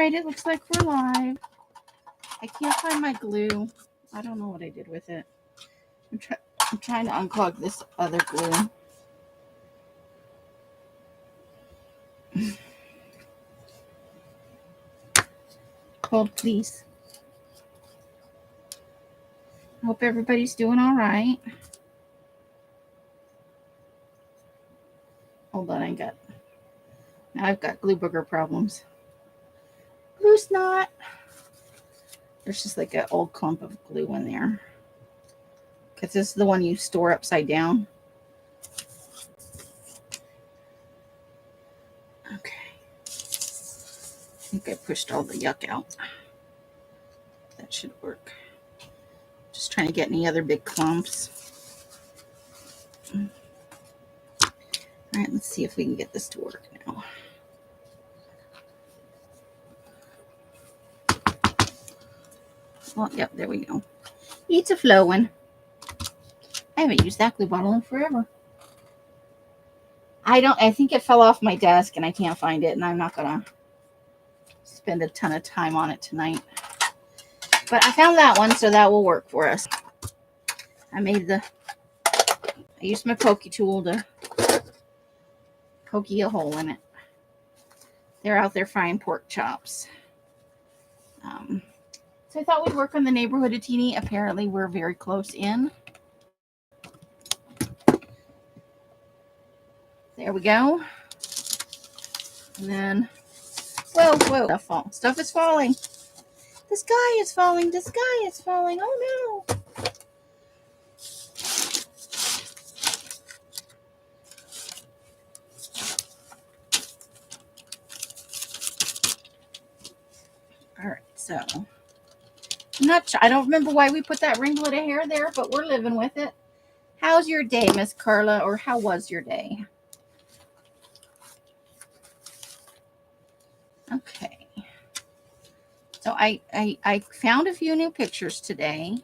right, it looks like we're live. I can't find my glue. I don't know what I did with it. I'm trying to unclog this other glue. Hold, please. I hope everybody's doing all right. Hold on, I've got glue booger problems. Glue snot. There's just like an old clump of glue in there. Because this is the one you store upside down. Okay. I think I pushed all the yuck out. That should work. Just trying to get any other big clumps. All right, let's see if we can get this to work now. Well, yep, there we go. It's a flowing. I haven't used that glue bottle in forever. I think it fell off my desk and I can't find it, and I'm not gonna spend a ton of time on it tonight. But I found that one, so that will work for us. I used my pokey tool to pokey a hole in it. They're out there frying pork chops. So I thought we'd work on the Neighborhood-a-Tini. Apparently we're very close in. There we go. And then, whoa, stuff is falling. The sky is falling. The sky is falling. Oh no. All right, so I don't remember why we put that ringlet of hair there, but we're living with it. How's your day, Miss Carla? Or how was your day? Okay. So I found a few new pictures today.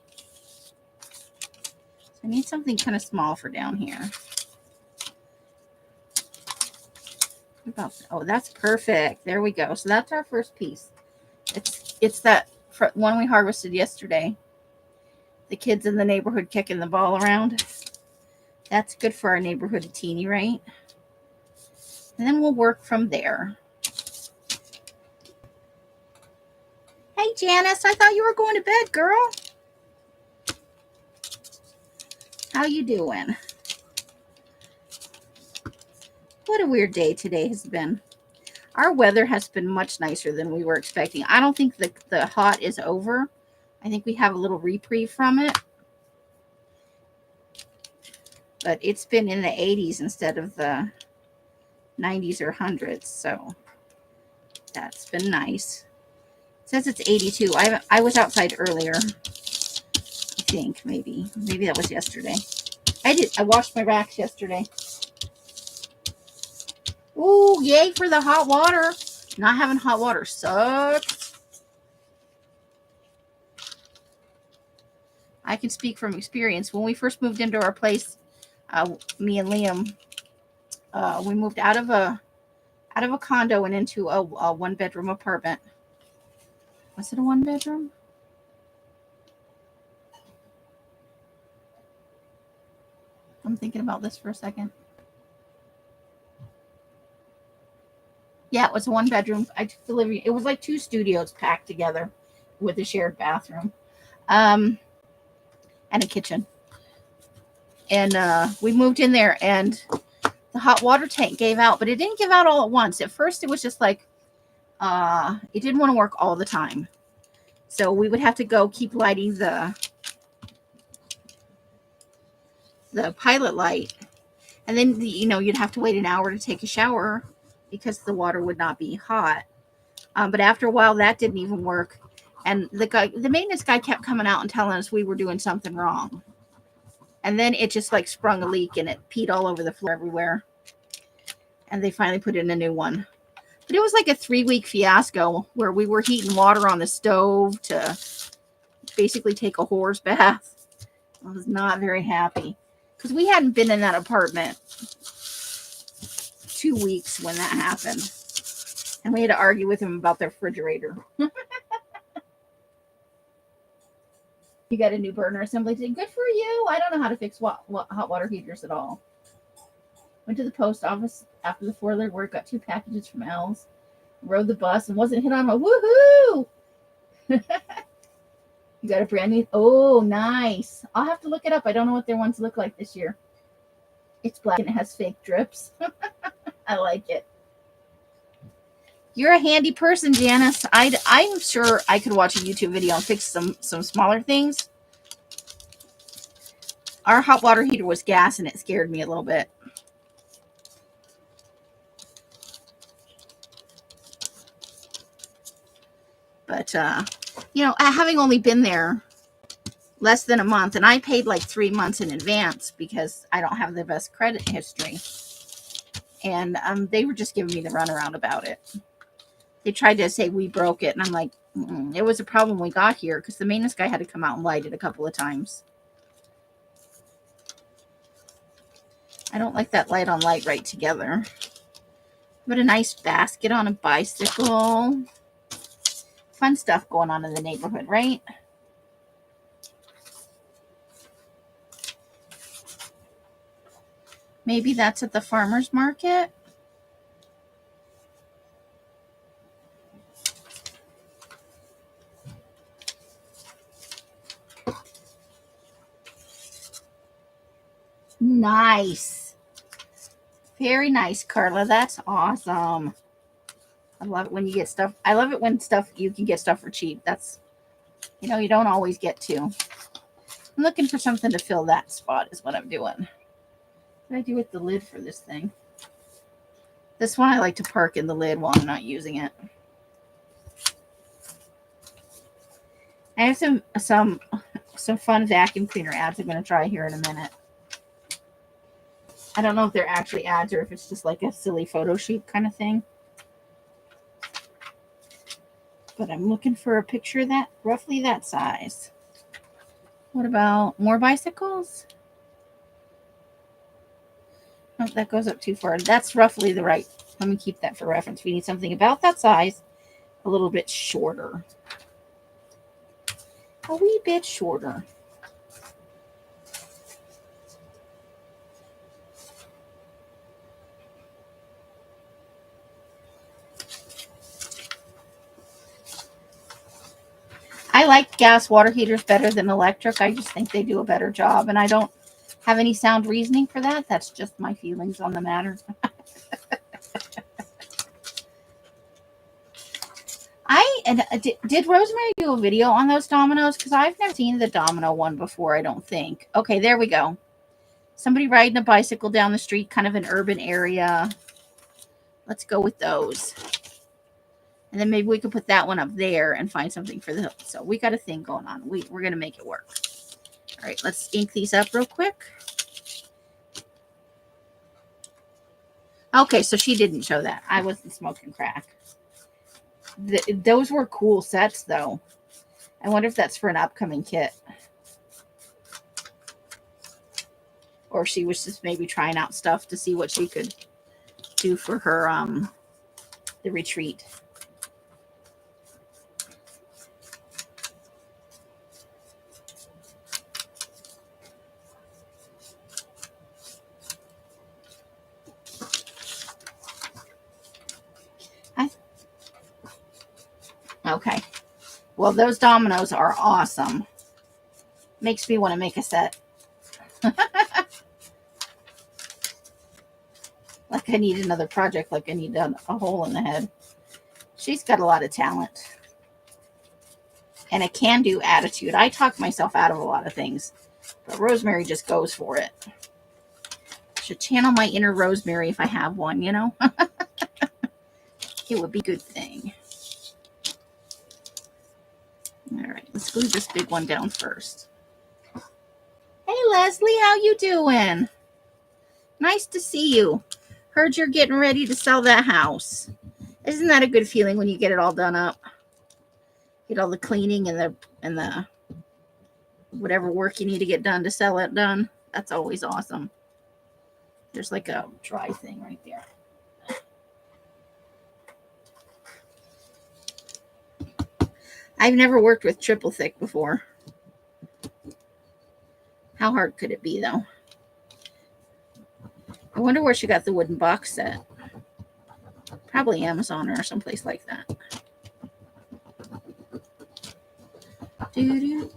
I need something kind of small for down here. Oh, that's perfect. There we go. So that's our first piece. It's that one we harvested yesterday. The kids in the neighborhood kicking the ball around. That's good for our Neighborhood-a-Tini, right? And then we'll work from there. Hey, Janice, I thought you were going to bed, girl. How you doing? What a weird day today has been. Our weather has been much nicer than we were expecting. I don't think the hot is over. I think we have a little reprieve from it. But it's been in the 80s instead of the 90s or 100s. So that's been nice. It says it's 82. I was outside earlier. I think maybe that was yesterday. I washed my racks yesterday. Ooh, yay for the hot water. Not having hot water sucks. I can speak from experience. When we first moved into our place, me and Liam, we moved out of a condo and into a one-bedroom apartment. Was it a one-bedroom? I'm thinking about this for a second. Yeah, it was a one-bedroom. I took the living. It was like 2 studios packed together with a shared bathroom, and a kitchen. And we moved in there, and the hot water tank gave out, but it didn't give out all at once. At first, it was just like it didn't want to work all the time, so we would have to go keep lighting the pilot light, and then you'd have to wait an hour to take a shower because the water would not be hot. But after a while, that didn't even work. And the maintenance guy kept coming out and telling us we were doing something wrong. And then it just like sprung a leak and it peed all over the floor everywhere. And they finally put in a new one. But it was like a 3-week fiasco where we were heating water on the stove to basically take a whore's bath. I was not very happy because we hadn't been in that apartment 2 weeks when that happened. And we had to argue with him about the refrigerator. You got a new burner assembly today. Good for you. I don't know how to fix hot water heaters at all. Went to the post office after the 4-letter word, got 2 packages from L's, rode the bus and wasn't hit on a woohoo. You got a brand new, oh, nice. I'll have to look it up. I don't know what their ones look like this year. It's black and it has fake drips. I like it. You're a handy person, Janice. I'm sure I could watch a YouTube video and fix some smaller things. Our hot water heater was gas and it scared me a little bit. But, you know, having only been there less than a month, and I paid like 3 months in advance because I don't have the best credit history. And they were just giving me the runaround about it. They tried to say we broke it, and I'm like, it was a problem when we got here because the maintenance guy had to come out and light it a couple of times. I don't like that light on light right together. But a nice basket on a bicycle. Fun stuff going on in the neighborhood, right? Maybe that's at the farmer's market. Nice. Very nice, Carla. That's awesome. I love it when you get stuff. I love it when you can get stuff for cheap. That's, you know, you don't always get to. I'm looking for something to fill that spot is what I'm doing. What did I do with the lid for this thing? This one I like to park in the lid while I'm not using it. I have some fun vacuum cleaner ads I'm going to try here in a minute. I don't know if they're actually ads or if it's just like a silly photo shoot kind of thing. But I'm looking for a picture that roughly that size. What about more bicycles? Oh, that goes up too far. That's roughly the right. Let me keep that for reference. We need something about that size, a little bit shorter. A wee bit shorter. I like gas water heaters better than electric. I just think they do a better job, and I don't have any sound reasoning for that. That's just my feelings on the matter. Did Rosemary do a video on those dominoes? Because I've never seen the domino one before, I don't think. Okay, there we go. Somebody riding a bicycle down the street, kind of an urban area. Let's go with those. And then maybe we could put that one up there and find something for the... So we got a thing going on. We're going to make it work. All right, let's ink these up real quick. Okay, so she didn't show that. I wasn't smoking crack. Those were cool sets, though. I wonder if that's for an upcoming kit. Or she was just maybe trying out stuff to see what she could do for her, the retreat. Okay. Well, those dominoes are awesome. Makes me want to make a set. Like I need another project, like I need a hole in the head. She's got a lot of talent. And a can-do attitude. I talk myself out of a lot of things. But Rosemary just goes for it. Should channel my inner Rosemary if I have one, you know? It would be a good thing. All right, let's glue this big one down first. Hey, Leslie, how you doing? Nice to see you. Heard you're getting ready to sell that house. Isn't that a good feeling when you get it all done up? Get all the cleaning and the whatever work you need to get done to sell it done. That's always awesome. There's like a dry thing right there. I've never worked with triple thick before. How hard could it be, though? I wonder where she got the wooden box set. Probably Amazon or someplace like that. You're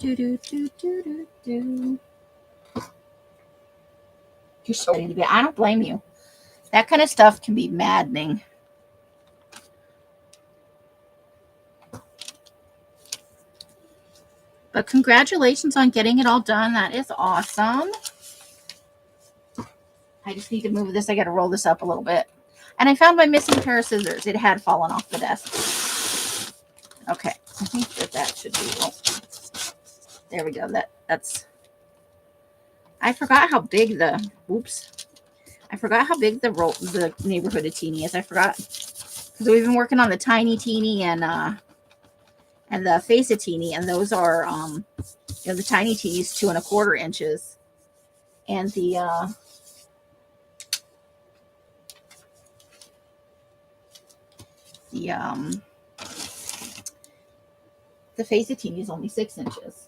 so ready to be. I don't blame you. That kind of stuff can be maddening. But congratulations on getting it all done. That is awesome. I just need to move this. I got to roll this up a little bit. And I found my missing pair of scissors. It had fallen off the desk. Okay. I think that should be. Oh, there we go. That's. I forgot how big the. Oops. I forgot how big the Neighborhood-a-Tini is. I forgot. Because we've been working on the Tiny Teeny and the Face-a-Tini, and those are the Tiny Teeny is 2 1/4 inches, and the Face-a-Tini is only 6 inches.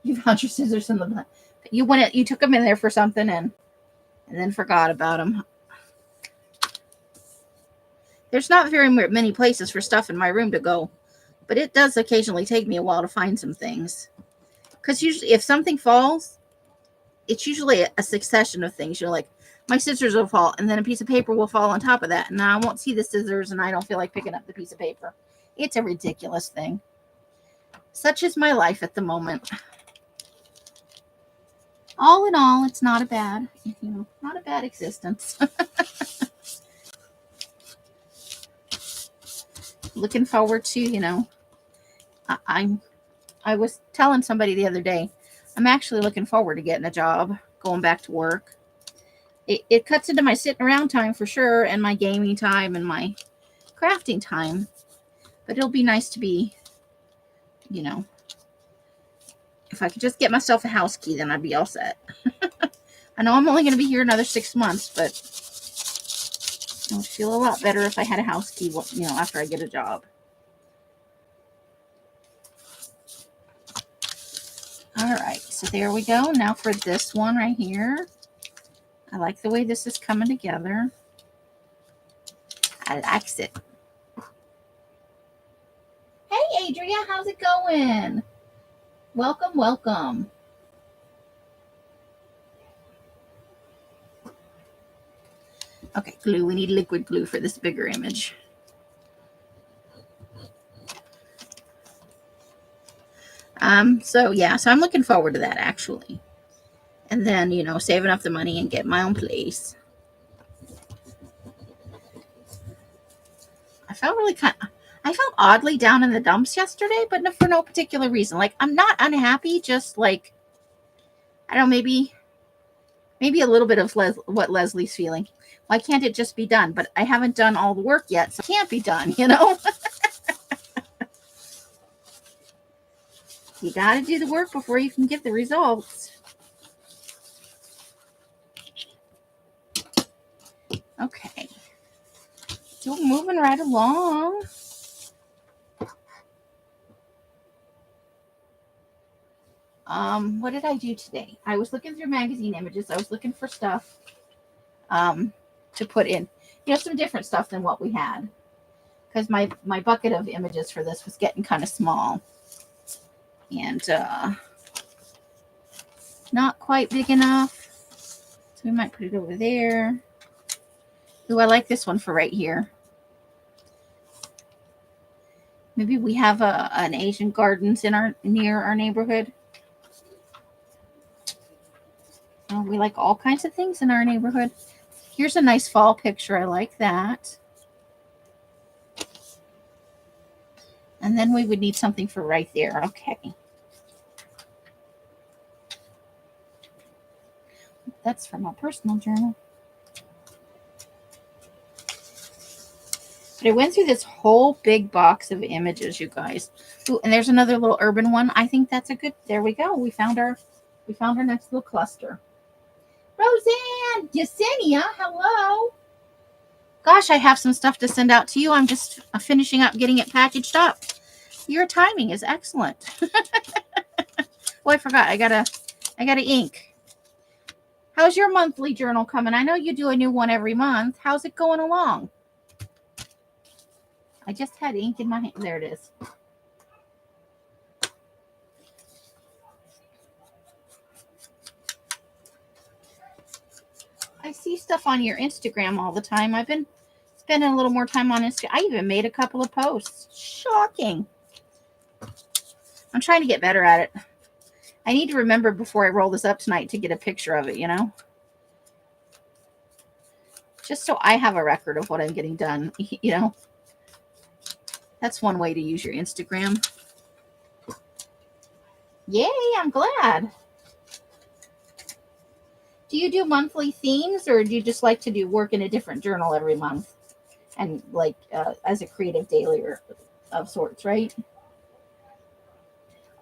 You found your scissors in the you took them in there for something and then forgot about them. There's not very many places for stuff in my room to go, but it does occasionally take me a while to find some things. Because usually if something falls, it's usually a succession of things. You're like, my scissors will fall, and then a piece of paper will fall on top of that. And I won't see the scissors, and I don't feel like picking up the piece of paper. It's a ridiculous thing. Such is my life at the moment. All in all, it's not a bad, not a bad existence. Looking forward to, I was telling somebody the other day, I'm actually looking forward to getting a job, going back to work. It cuts into my sitting around time for sure, and my gaming time and my crafting time. But it'll be nice to be, if I could just get myself a house key, then I'd be all set. I know I'm only going to be here another 6 months, but I would feel a lot better if I had a house key, after I get a job. All right, so there we go. Now for this one right here. I like the way this is coming together. I likes it. Hey, Adria, how's it going? Welcome, welcome. Okay, glue. We need liquid glue for this bigger image. So I'm looking forward to that actually. And then, saving up the money and getting my own place. I felt oddly down in the dumps yesterday, but for no particular reason. Like, I'm not unhappy, just like, I don't know, maybe a little bit of what Leslie's feeling. Why can't it just be done? But I haven't done all the work yet, so it can't be done, You got to do the work before you can get the results. Okay. Still moving right along. What did I do today? I was looking through magazine images. I was looking for stuff to put in. Some different stuff than what we had. Because my bucket of images for this was getting kind of small. And not quite big enough. So we might put it over there. Ooh, I like this one for right here. Maybe we have an Asian gardens near our neighborhood. We like all kinds of things in our neighborhood. Here's a nice fall picture. I like that. And then we would need something for right there. Okay. That's from my personal journal. But I went through this whole big box of images, you guys. Ooh, and there's another little urban one. I think that's a good. There we go. We found our next little cluster. Roseanne, Yesenia, hello. Gosh, I have some stuff to send out to you. I'm just finishing up getting it packaged up. Your timing is excellent. Oh, I forgot. I gotta ink. How's your monthly journal coming? I know you do a new one every month. How's it going along? I just had ink in my hand. There it is. I see stuff on your Instagram all the time. I've been spending a little more time on Instagram. I even made a couple of posts. Shocking. I'm trying to get better at it. I need to remember before I roll this up tonight to get a picture of it, you know? Just so I have a record of what I'm getting done, you know? That's one way to use your Instagram. Yay, I'm glad. Do you do monthly themes, or do you just like to do work in a different journal every month? And like as a creative daily or of sorts, right?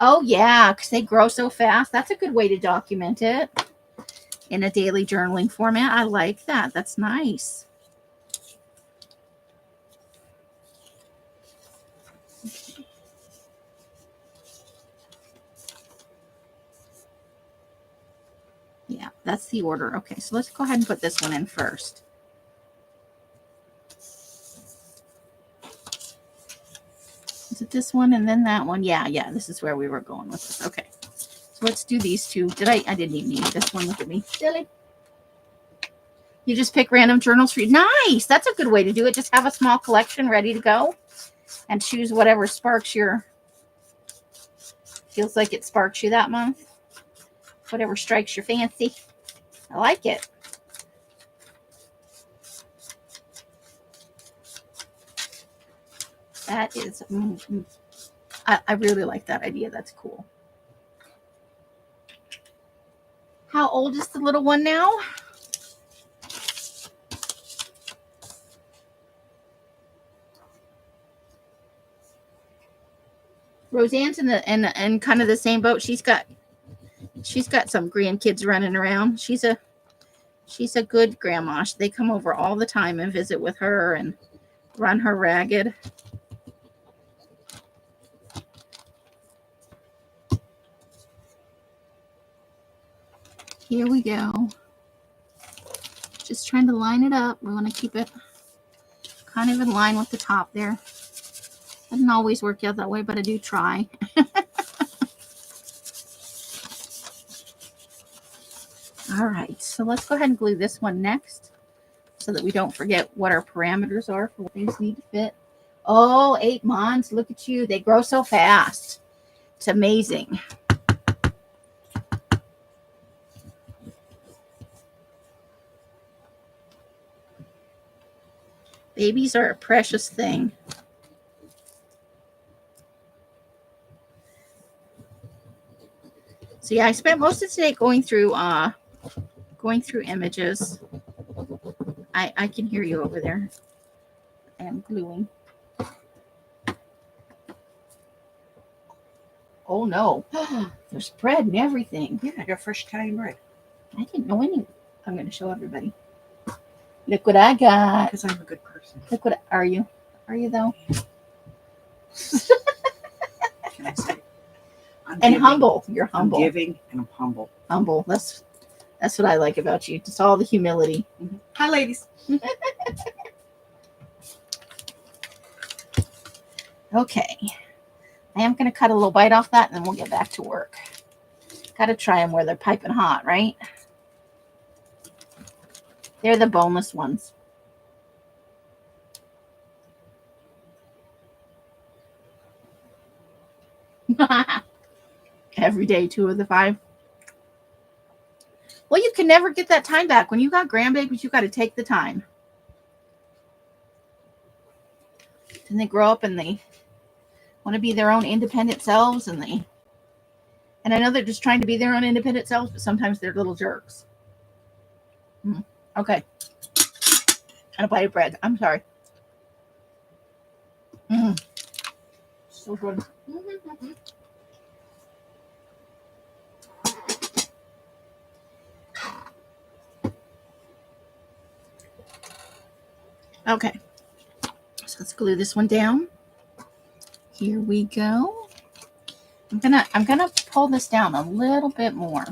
Oh, yeah, because they grow so fast. That's a good way to document it in a daily journaling format. I like that. That's nice. Yeah, that's the order. Okay, so let's go ahead and put this one in first. Is it this one and then that one? Yeah, this is where we were going with this. Okay, so let's do these two. I didn't even need this one. Look at me. Silly. You just pick random journals for you. Nice. That's a good way to do it. Just have a small collection ready to go and choose whatever sparks your, feels like it sparks you that month. Whatever strikes your fancy. I like it. That is, I really like that idea. That's cool. How old is the little one now? Roseanne's in kind of the same boat. She's got some grandkids running around. She's a good grandma. They come over all the time and visit with her and run her ragged. Here we go. Just trying to line it up. We want to keep it kind of in line with the top there. Doesn't always work out that way, but I do try. All right, so let's go ahead and glue this one next so that we don't forget what our parameters are for what things need to fit. Oh, 8 months. Look at you. They grow so fast. It's amazing. Babies are a precious thing. So yeah, I spent most of today going through images. I can hear you over there. I am gluing. Oh no. There's bread and everything. Yeah, I got fresh Italian bread. I didn't know any. I'm going to show everybody. Look what I got. Because I'm a good person. Look what are you? Are you though? Can I say? I'm and giving. Humble. You're humble. I'm giving and I'm humble. Humble. That's what I like about you. Just all the humility. Mm-hmm. Hi, ladies. Okay. I am going to cut a little bite off that and then we'll get back to work. Got to try them where they're piping hot, right? They're the boneless ones. Every day, 2 of the 5. Well, you can never get that time back. When you got grandbabies, you got to take the time. Then they grow up and they want to be their own independent selves, and I know they're just trying to be their own independent selves, but sometimes they're little jerks. Okay. And a bite of bread. I'm sorry. So good. Okay. So let's glue this one down. Here we go. I'm gonna pull this down a little bit more.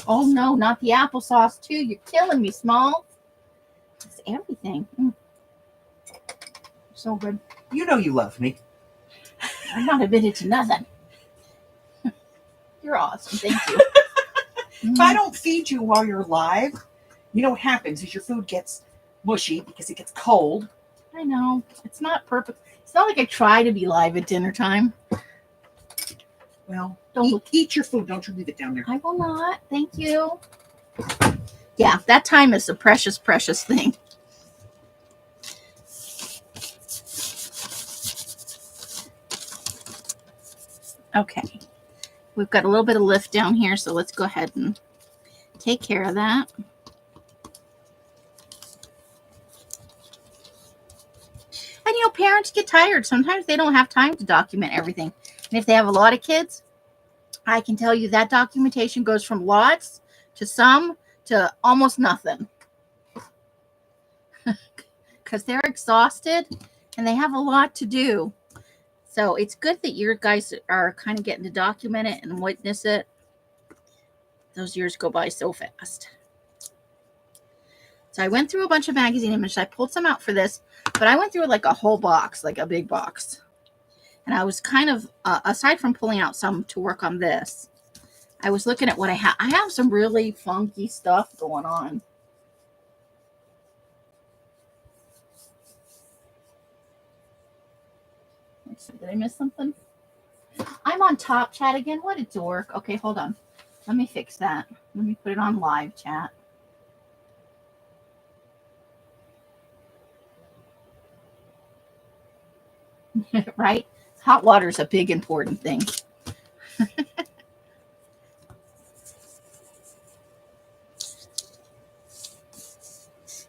Oh no, not the applesauce too. You're killing me, Small. It's everything. So good. You know you love me. I'm not admitted to nothing. You're awesome. Thank you. If I don't feed you while you're live, you know what happens is your food gets mushy because it gets cold. I know. It's not perfect. It's not like I try to be live at dinner time. Well, Don't eat your food. Don't you leave it down there. I will not. Thank you. Yeah, that time is a precious, precious thing. Okay. We've got a little bit of lift down here, so let's go ahead and take care of that. And parents get tired. Sometimes they don't have time to document everything. And if they have a lot of kids, I can tell you that documentation goes from lots to some to almost nothing. Because they're exhausted and they have a lot to do. So it's good that you guys are kind of getting to document it and witness it. Those years go by so fast. So I went through a bunch of magazine images. I pulled some out for this, but I went through like a whole box, like a big box. And I was kind of, aside from pulling out some to work on this, I was looking at what I have. I have some really funky stuff going on. Let's see, did I miss something? I'm on top chat again. What a dork. Okay, hold on. Let me fix that. Let me put it on live chat. Right? Hot water is a big important thing.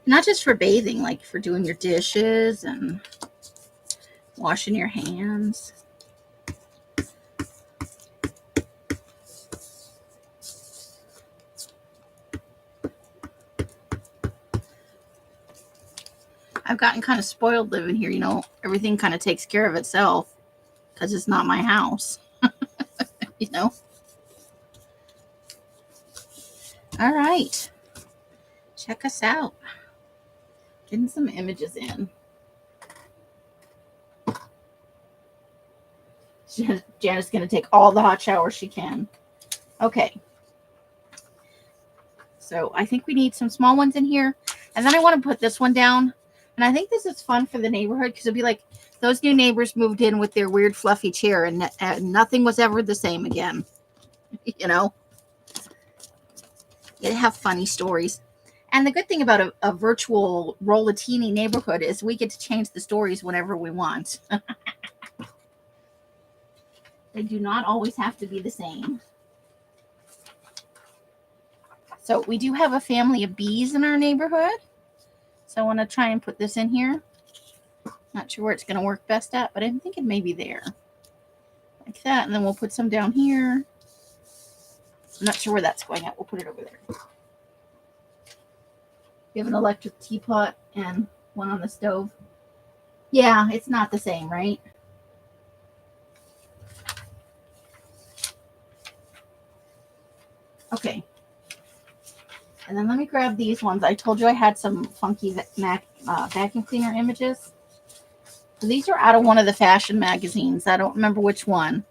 Not just for bathing, like for doing your dishes and washing your hands. I've gotten kind of spoiled living here. Everything kind of takes care of itself because it's not my house. All right. Check us out. Getting some images in. Janet's going to take all the hot showers she can. Okay. So I think we need some small ones in here. And then I want to put this one down. And I think this is fun for the neighborhood because it'll be like those new neighbors moved in with their weird fluffy chair and nothing was ever the same again. You have funny stories. And the good thing about a virtual Roll-a-Tini neighborhood is we get to change the stories whenever we want. They do not always have to be the same. So we do have a family of bees in our neighborhood. So I want to try and put this in here. Not sure where it's going to work best at, but I'm thinking maybe there. Like that. And then we'll put some down here. I'm not sure where that's going at. We'll put it over there. We have an electric teapot and one on the stove. Yeah, it's not the same, right? Okay. And then let me grab these ones. I told you I had some funky vacuum cleaner images. So these are out of one of the fashion magazines. I don't remember which one.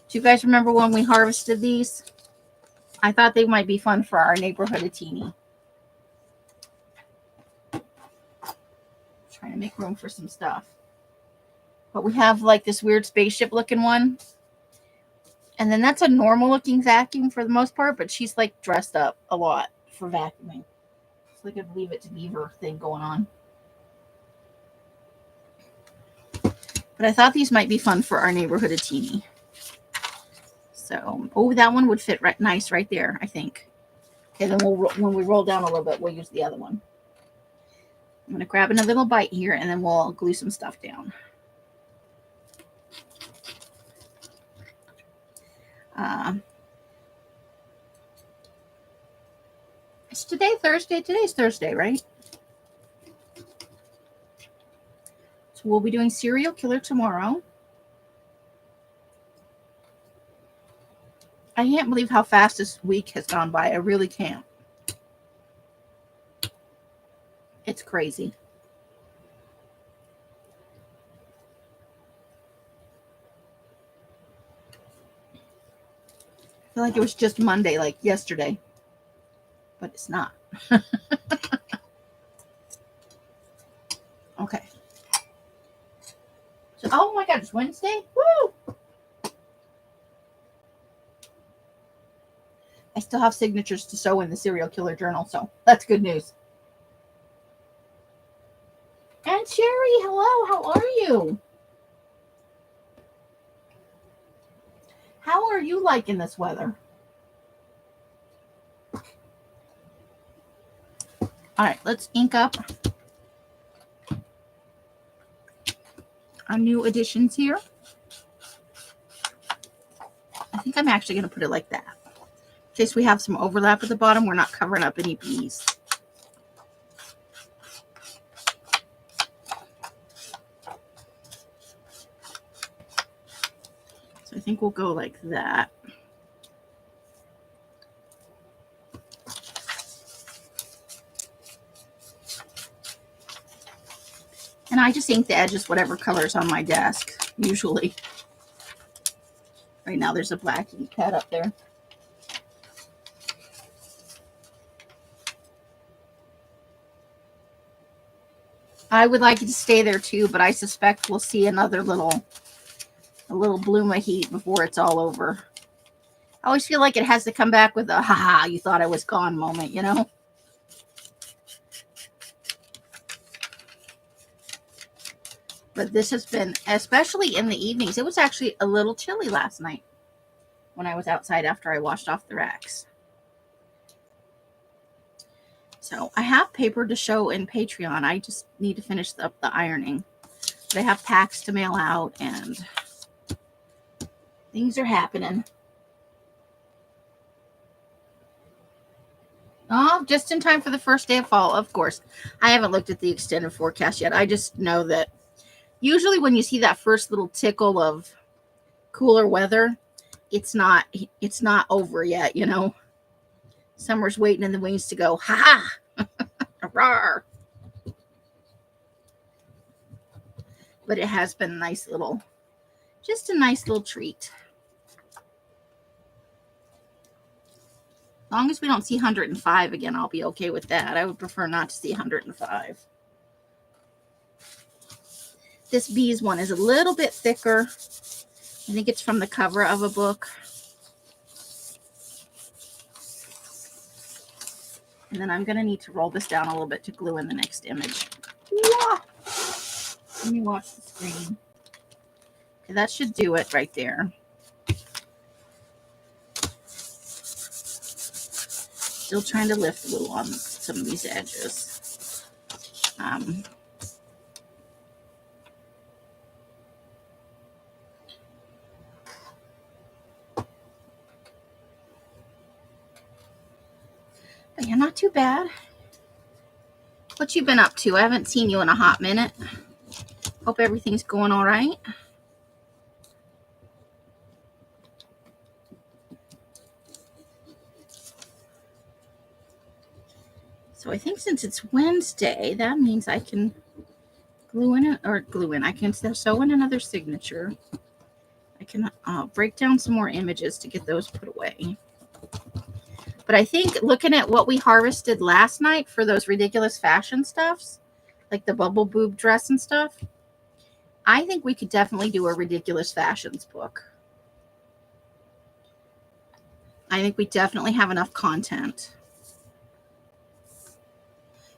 Do you guys remember when we harvested these? I thought they might be fun for our Neighborhood-a-Tini. Trying to make room for some stuff. But we have like this weird spaceship looking one. And then that's a normal looking vacuum for the most part, but she's like dressed up a lot for vacuuming. It's like a Leave It to Beaver thing going on. But I thought these might be fun for our Neighborhood-a-Tini. So, that one would fit nice right there, I think. Okay, then when we roll down a little bit, we'll use the other one. I'm going to grab another little bite here, and then we'll glue some stuff down. Is today Thursday? Today's Thursday, right? So we'll be doing Serial Killer tomorrow. I can't believe how fast this week has gone by. I really can't. It's crazy. I feel like it was just Monday, like yesterday. But it's not. Okay. So, oh my God, it's Wednesday? Woo! I still have signatures to sew in the Serial Killer journal, so that's good news. And Sherry, hello, how are you? How are you liking this weather? All right, let's ink up our new additions here. I think I'm actually going to put it like that. In case we have some overlap at the bottom, we're not covering up any bees. So I think we'll go like that. And I just ink the edges whatever color's on my desk, usually. Right now there's a black ink pad up there. I would like it to stay there too, but I suspect we'll see another little bloom of heat before it's all over. I always feel like it has to come back with a haha, you thought I was gone moment, you know? But this has been, especially in the evenings, it was actually a little chilly last night when I was outside after I washed off the racks. So I have paper to show in Patreon. I just need to finish up the ironing. They have packs to mail out and things are happening. Oh, just in time for the first day of fall, of course. I haven't looked at the extended forecast yet. I just know that usually when you see that first little tickle of cooler weather, it's not over yet, you know. Summer's waiting in the wings to go, ha ha. But it has been a nice little treat. As long as we don't see 105 again, I'll be okay with that. I would prefer not to see 105. This bees one is a little bit thicker. I think it's from the cover of a book. And then I'm going to need to roll this down a little bit to glue in the next image. Yeah. Let me watch the screen. Okay, that should do it right there. Still trying to lift a little on some of these edges. But yeah, not too bad. What you been up to? I haven't seen you in a hot minute. Hope everything's going all right. So I think since it's Wednesday, that means I can I can sew in another signature. I can break down some more images to get those put away. But I think looking at what we harvested last night for those ridiculous fashion stuffs, like the bubble boob dress and stuff, I think we could definitely do a ridiculous fashions book. I think we definitely have enough content.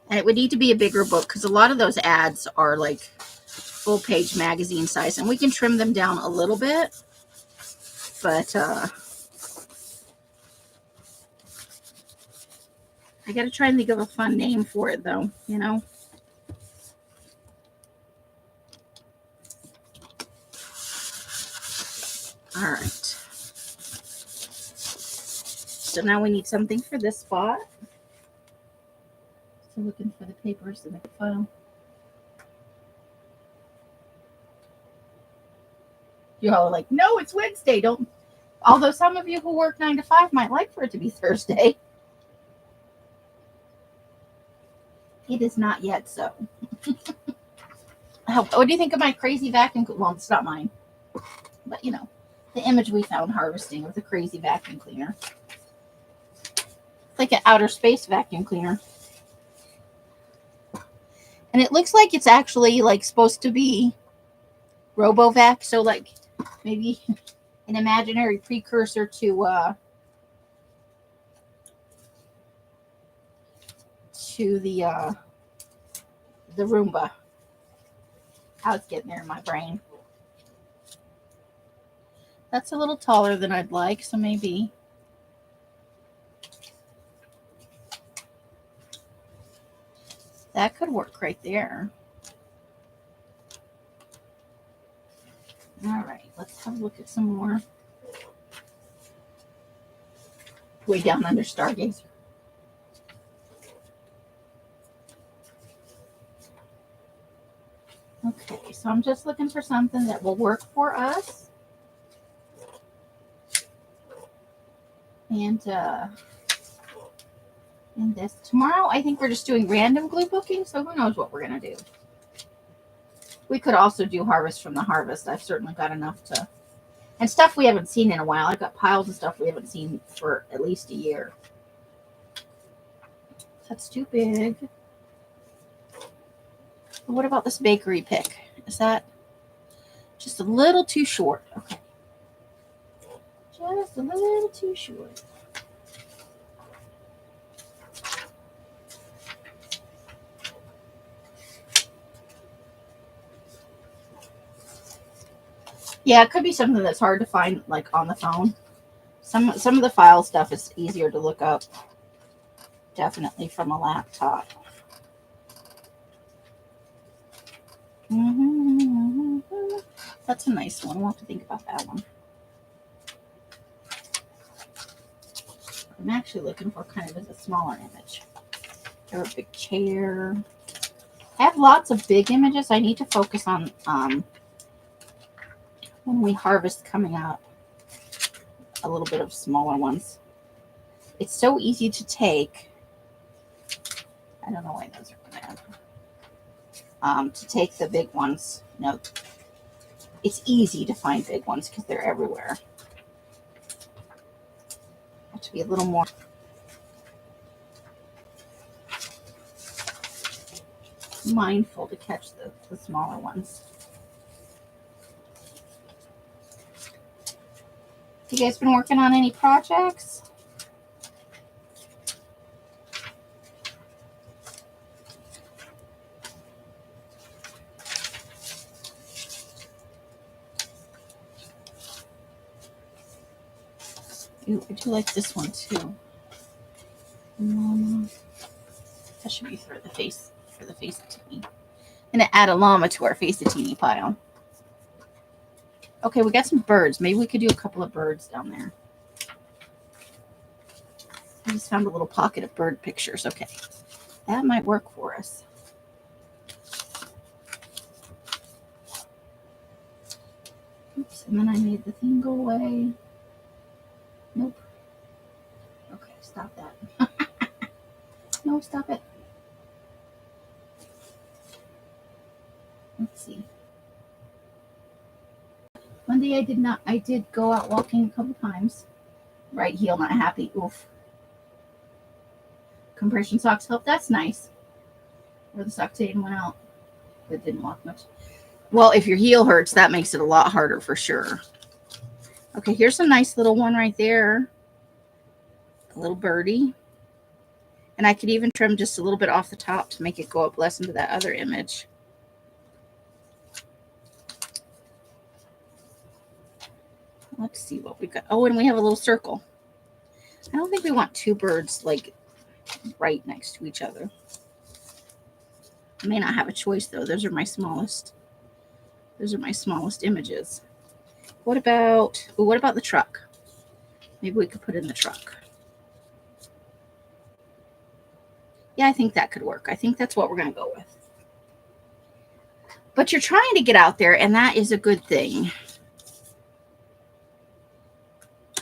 And it would need to be a bigger book because a lot of those ads are like full page magazine size. And we can trim them down a little bit. But I got to try and think of a fun name for it though, you know. All right. So now we need something for this spot. Still looking for the papers to make a file. You're all like, no, it's Wednesday. Don't. Although some of you who work 9 to 5 might like for it to be Thursday. It is not yet so. What do you think of my crazy vacuum? Well, it's not mine. But, you know, the image we found harvesting with the crazy vacuum cleaner. It's like an outer space vacuum cleaner. And it looks like it's actually like supposed to be RoboVac. So like maybe an imaginary precursor to the Roomba. How it's getting there in my brain. That's a little taller than I'd like, so maybe that could work right there. All right, let's have a look at some more. Way down under Stargazer. Okay, so I'm just looking for something that will work for us. And this tomorrow, I think we're just doing random glue booking, so who knows what we're gonna do. We could also do harvest from the harvest. I've certainly got enough to, and stuff we haven't seen in a while. I've got piles of stuff we haven't seen for at least a year. That's too big. But what about this bakery pick? Is that just a little too short? Okay. Just a little too short. Yeah, it could be something that's hard to find like on the phone. Some of the file stuff is easier to look up. Definitely from a laptop. That's a nice one. We'll have to think about that one. I'm actually looking for kind of as a smaller image. Or a big chair. I have lots of big images. I need to focus on when we harvest coming out a little bit of smaller ones. It's so easy to take. I don't know why those are bad. To take the big ones. No, it's easy to find big ones because they're everywhere. Have to be a little more mindful to catch the smaller ones. You guys been working on any projects? Ooh, I do like this one too. That should be for the Face-a-Tini. I'm gonna add a llama to our Face-a-Tini pile. Okay, we got some birds. Maybe we could do a couple of birds down there. I just found a little pocket of bird pictures. Okay, that might work for us. Oops, and then I made the thing go away. Nope. Okay, stop that. No, stop it. Let's see. Monday I did go out walking a couple times. Right heel not happy. Oof. Compression socks help. That's nice. Where the Octane went out. But didn't walk much. Well, if your heel hurts, that makes it a lot harder for sure. Okay, here's a nice little one right there. A little birdie. And I could even trim just a little bit off the top to make it go up less into that other image. Let's see what we got. Oh, and we have a little circle. I don't think we want two birds like right next to each other. I may not have a choice though. Those are my smallest. Those are my smallest images. What about the truck? Maybe we could put in the truck. Yeah, I think that could work. I think that's what we're going to go with. But you're trying to get out there, and that is a good thing.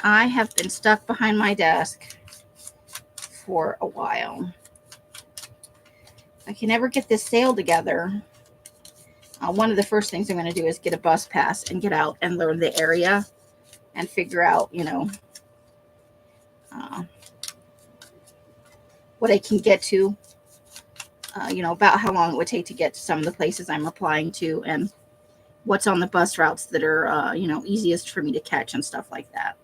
I have been stuck behind my desk for a while. I can never get this sale together. One of the first things I'm going to do is get a bus pass and get out and learn the area and figure out, what I can get to, about how long it would take to get to some of the places I'm applying to and what's on the bus routes that are, easiest for me to catch and stuff like that.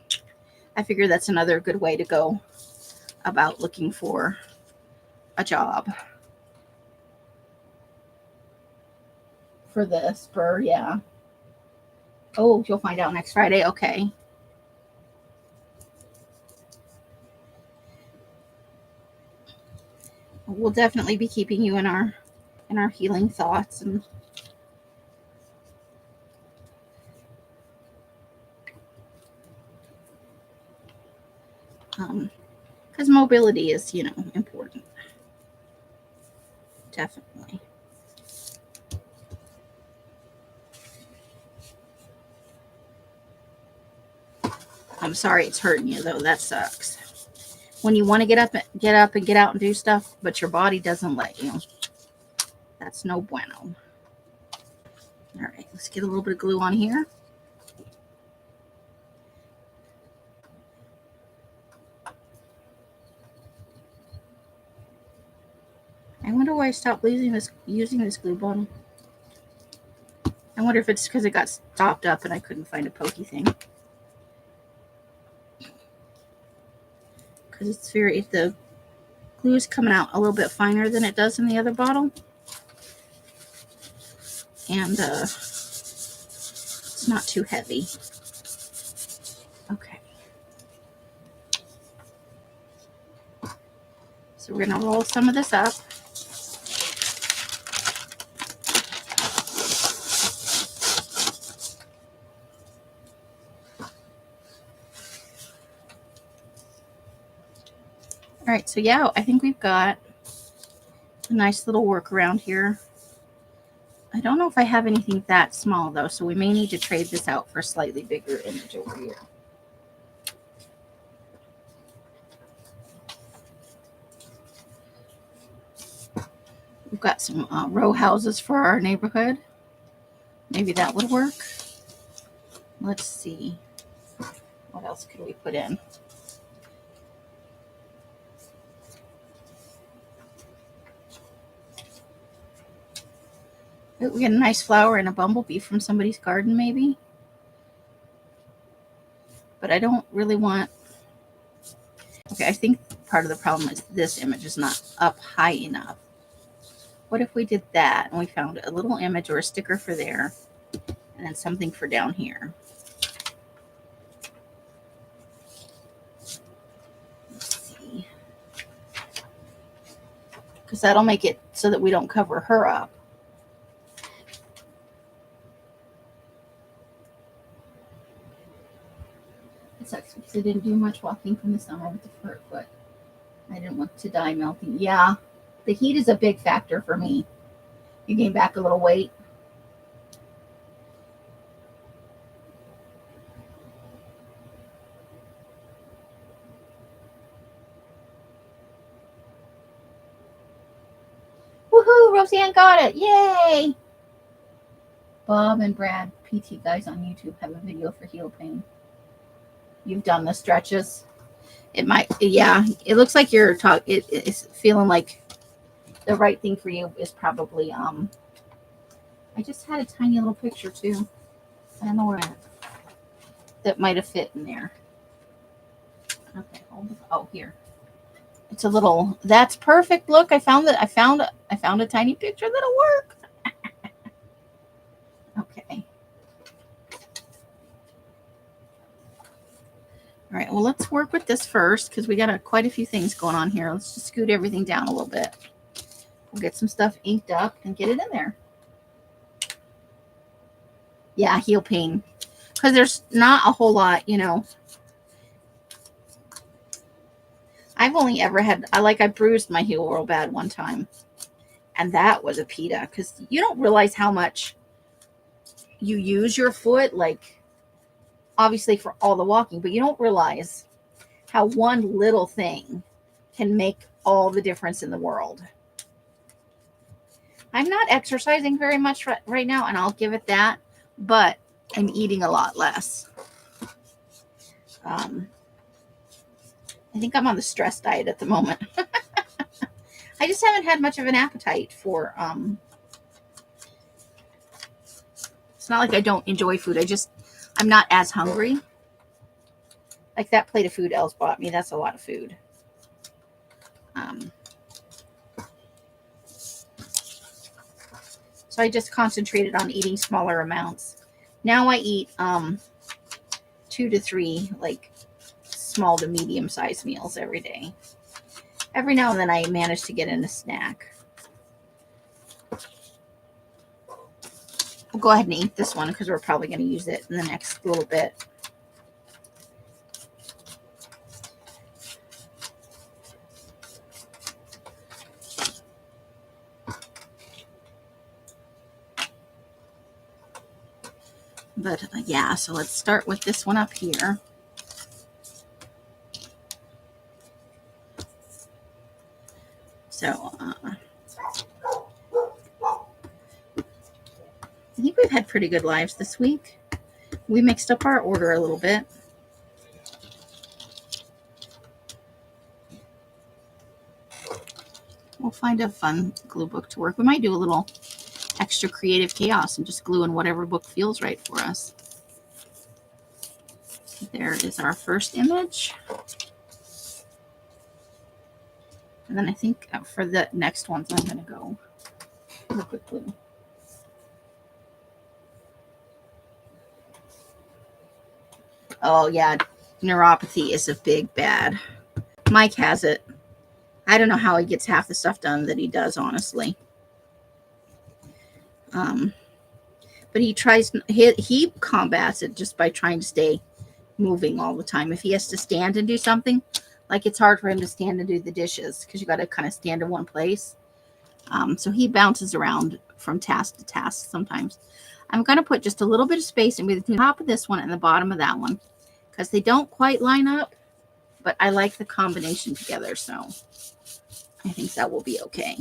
I figure that's another good way to go about looking for a job. For the spur, yeah. Oh, you'll find out next Friday. Okay. We'll definitely be keeping you in our healing thoughts and because mobility is, important. Definitely. I'm sorry it's hurting you though. That sucks. When you want to get up and get out and do stuff, but your body doesn't let you. That's no bueno. All right, let's get a little bit of glue on here. I wonder why I stopped using this glue bottle. I wonder if it's because it got stopped up and I couldn't find a pokey thing. Because the glue is coming out a little bit finer than it does in the other bottle. And it's not too heavy. Okay. So we're going to roll some of this up. All right, so yeah, I think we've got a nice little workaround here. I don't know if I have anything that small though, so we may need to trade this out for a slightly bigger image over here. We've got some row houses for our neighborhood. Maybe that would work. Let's see. What else could we put in? We get a nice flower and a bumblebee from somebody's garden, maybe. But I don't really want... Okay, I think part of the problem is this image is not up high enough. What if we did that and we found a little image or a sticker for there and then something for down here? Let's see. Because that'll make it so that we don't cover her up. It sucks because I didn't do much walking from the summer with the fur foot. I didn't want to die melting. Yeah, the heat is a big factor for me. You gain back a little weight. Woohoo! Roseanne got it! Yay! Bob and Brad, PT guys on YouTube, have a video for heel pain. You've done the stretches. It might, yeah. It looks like you're it's feeling like the right thing for you is probably I just had a tiny little picture too. I don't know where that might have fit in there. Okay, oh here. It's a little. That's perfect. Look, I found it. I found a tiny picture that'll work. Okay. All right. Well, let's work with this first because we got quite a few things going on here. Let's just scoot everything down a little bit. We'll get some stuff inked up and get it in there. Yeah, heel pain. Because there's not a whole lot, I've only ever had, I bruised my heel real bad one time. And that was a pita. Because you don't realize how much you use your foot. Like, obviously for all the walking, but you don't realize how one little thing can make all the difference in the world. I'm not exercising very much right now, and I'll give it that, but I'm eating a lot less. I think I'm on the stress diet at the moment. I just haven't had much of an appetite for, it's not like I don't enjoy food. I'm not as hungry. Like that plate of food Els bought me, that's a lot of food. So I just concentrated on eating smaller amounts. Now I eat 2 to 3 like small to medium sized meals every day. Every now and then I manage to get in a snack. We'll go ahead and eat this one because we're probably going to use it in the next little bit. But yeah, so let's start with this one up here. So I think we've had pretty good lives this week. We mixed up our order a little bit. We'll find a fun glue book to work. We might do a little extra creative chaos and just glue in whatever book feels right for us. There is our first image. And then I think for the next ones, I'm going to go liquid glue. Oh, yeah. Neuropathy is a big bad. Mike has it. I don't know how he gets half the stuff done that he does, honestly. But he tries, he combats it just by trying to stay moving all the time. If he has to stand and do something, like it's hard for him to stand and do the dishes because you got to kind of stand in one place. So he bounces around from task to task sometimes. I'm going to put just a little bit of space in between the top of this one and the bottom of that one because they don't quite line up, but I like the combination together, so I think that will be okay.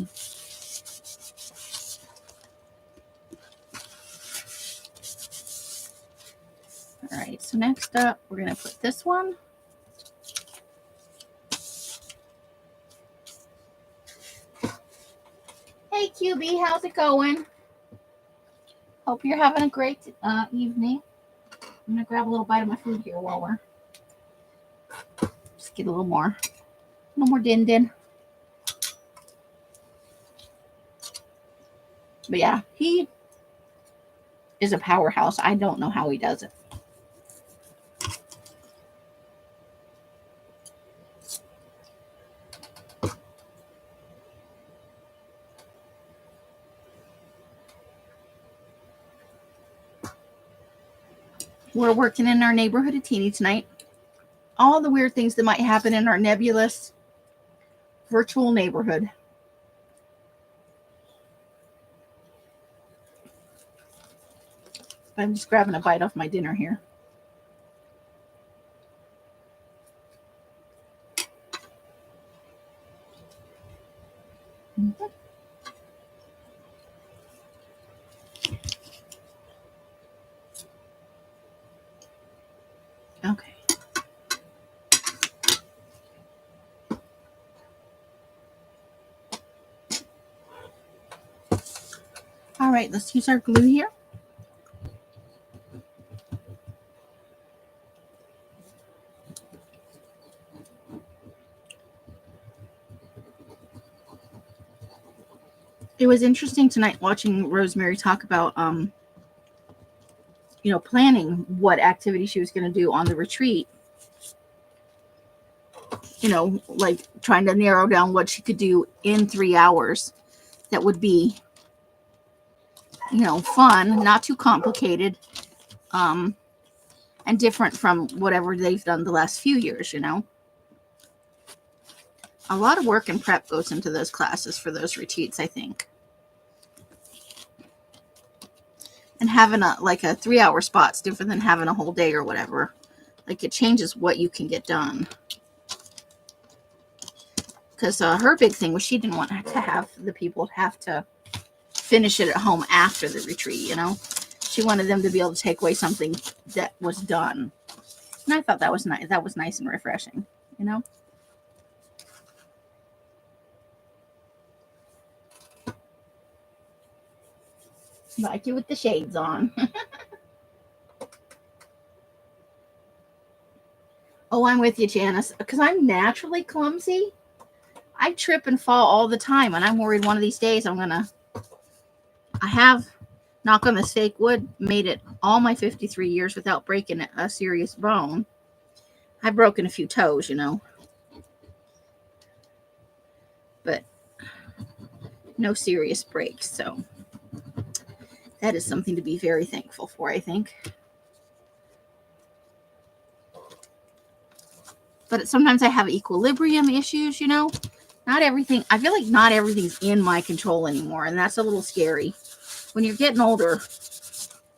All right, so next up, we're going to put this one. Hey, QB, how's it going? Hope you're having a great evening. I'm going to grab a little bite of my food here while we're just get a little more din din. But yeah, he is a powerhouse. I don't know how he does it. We're working in our Neighborhood-a-Tini tonight. All the weird things that might happen in our nebulous virtual neighborhood. I'm just grabbing a bite off my dinner here. Mm-hmm. Okay. All right, let's use our glue here. It was interesting tonight watching Rosemary talk about, planning what activity she was going to do on the retreat. Like trying to narrow down what she could do in 3 hours that would be, fun, not too complicated, and different from whatever they've done the last few years, A lot of work and prep goes into those classes for those retreats, I think. And having a 3-hour spot's different than having a whole day or whatever. Like, it changes what you can get done. Because her big thing was she didn't want to have the people have to finish it at home after the retreat, you know. She wanted them to be able to take away something that was done. And I thought that was nice. That was nice and refreshing, you know. Like you with the shades on. Oh, I'm with you, Janice. Because I'm naturally clumsy. I trip and fall all the time, and I'm worried one of these days I have, knock on this fake wood, made it all my 53 years without breaking a serious bone. I've broken a few toes, you know. But no serious breaks, so that is something to be very thankful for, I think. But sometimes I have equilibrium issues, you know. Not everything, I feel like not everything's in my control anymore, and that's a little scary. When you're getting older,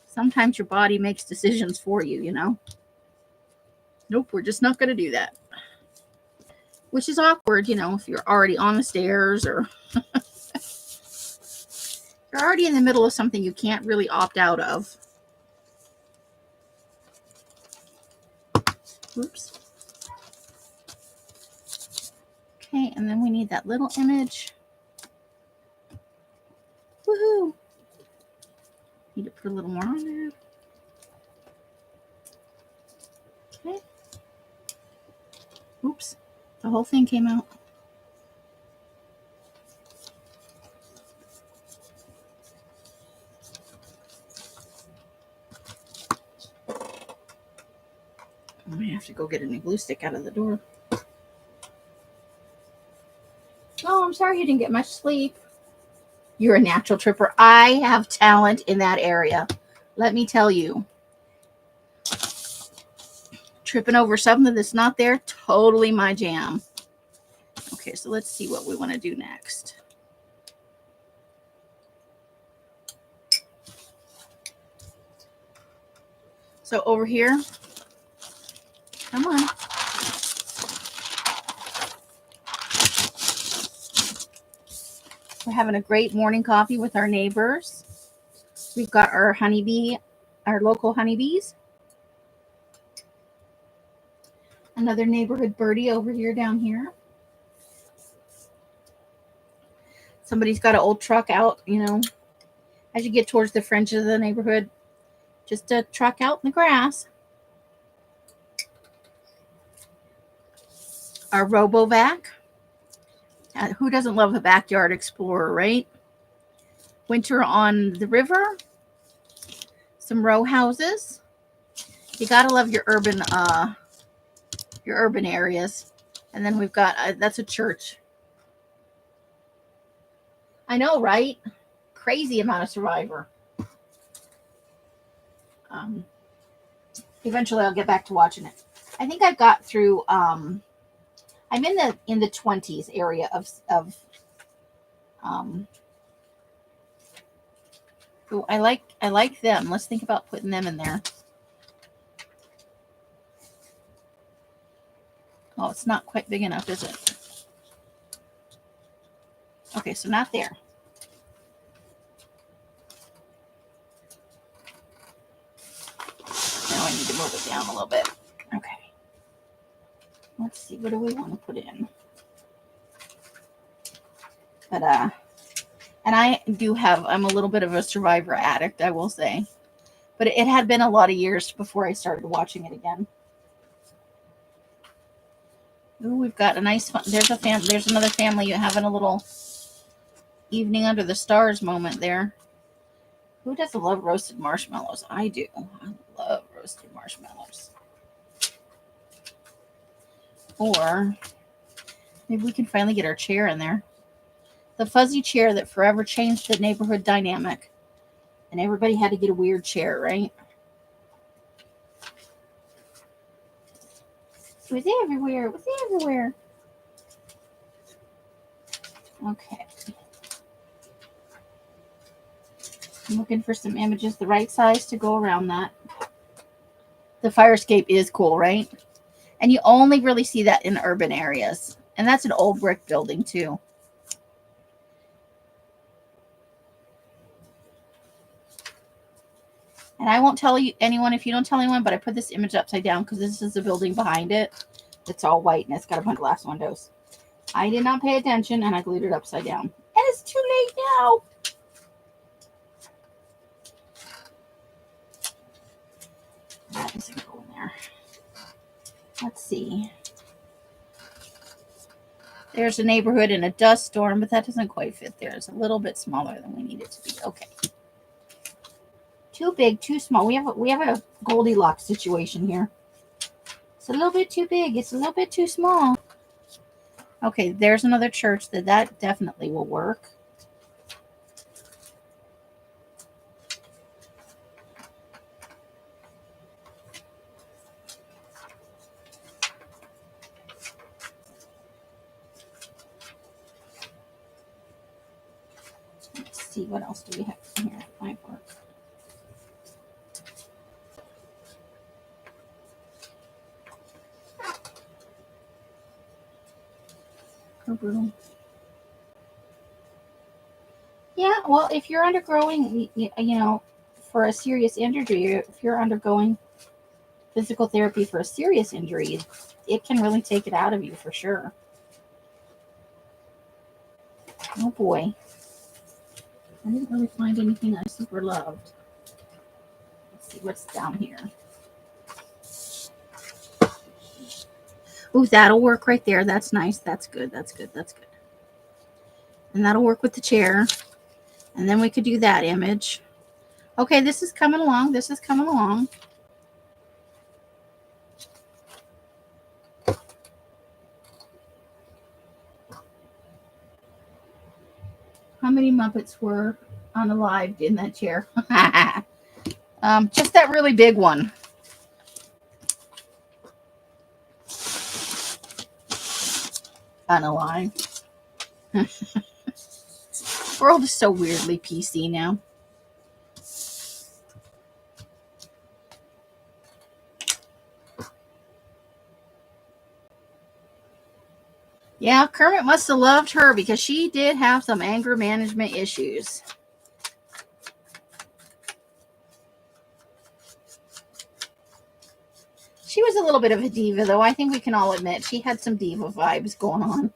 sometimes your body makes decisions for you, you know. Nope, we're just not going to do that. Which is awkward, you know, if you're already on the stairs or you're already in the middle of something you can't really opt out of. Oops. Okay, and then we need that little image. Woohoo! Need to put a little more on there. Okay. Oops. The whole thing came out. I might have to go get a new glue stick out of the door. Oh, I'm sorry you didn't get much sleep. You're a natural tripper. I have talent in that area. Let me tell you. Tripping over something that's not there, totally my jam. Okay, so let's see what we want to do next. So over here, come on. We're having a great morning coffee with our neighbors. We've got our honeybee, our local honeybees. Another neighborhood birdie over here down here. Somebody's got an old truck out, you know, as you get towards the fringes of the neighborhood. Just a truck out in the grass. Our RoboVac. Who doesn't love a backyard explorer, right? Winter on the river. Some row houses. You gotta love your urban areas. And then we've got that's a church. I know, right? Crazy amount of Survivor. Eventually, I'll get back to watching it. I think I've got through. I'm in the 20s area of. Oh, I like them. Let's think about putting them in there. Oh, it's not quite big enough, is it? Okay, so not there. Now I need to move it down a little bit. Okay. Let's see, what do we want to put in? But and I'm a little bit of a Survivor addict, I will say. But it had been a lot of years before I started watching it again. Ooh, we've got a nice fun. There's another family having a little evening under the stars moment there. Who doesn't love roasted marshmallows? I do. I love roasted marshmallows. Or maybe we can finally get our chair in there. The fuzzy chair that forever changed the neighborhood dynamic. And everybody had to get a weird chair, right? It was everywhere. It was everywhere. Okay. I'm looking for some images the right size to go around that. The fire escape is cool, right? And you only really see that in urban areas. And that's an old brick building too. And I won't tell you anyone if you don't tell anyone, but I put this image upside down because this is the building behind it. It's all white and it's got a bunch of glass windows. I did not pay attention and I glued it upside down. And it's too late now. That doesn't go in there. Let's see. There's a neighborhood in a dust storm, but that doesn't quite fit there. It's a little bit smaller than we need it to be. Okay. Too big, too small. We have a Goldilocks situation here. It's a little bit too big. It's a little bit too small. Okay, there's another church that definitely will work. Let's see, what else do we have in here? Might work. Yeah, well, if you're undergoing, you know, for a serious injury, if you're undergoing physical therapy for a serious injury, it can really take it out of you for sure. Oh boy. I didn't really find anything I super loved. Let's see what's down here. Ooh, that'll work right there. That's nice. That's good. That's good. That's good. And that'll work with the chair. And then we could do that image. Okay, this is coming along. This is coming along. How many Muppets were unalived in that chair? Just that really big one. Unalived. The world is so weirdly PC now. Yeah, Kermit must have loved her because she did have some anger management issues. She was a little bit of a diva, though. I think we can all admit she had some diva vibes going on.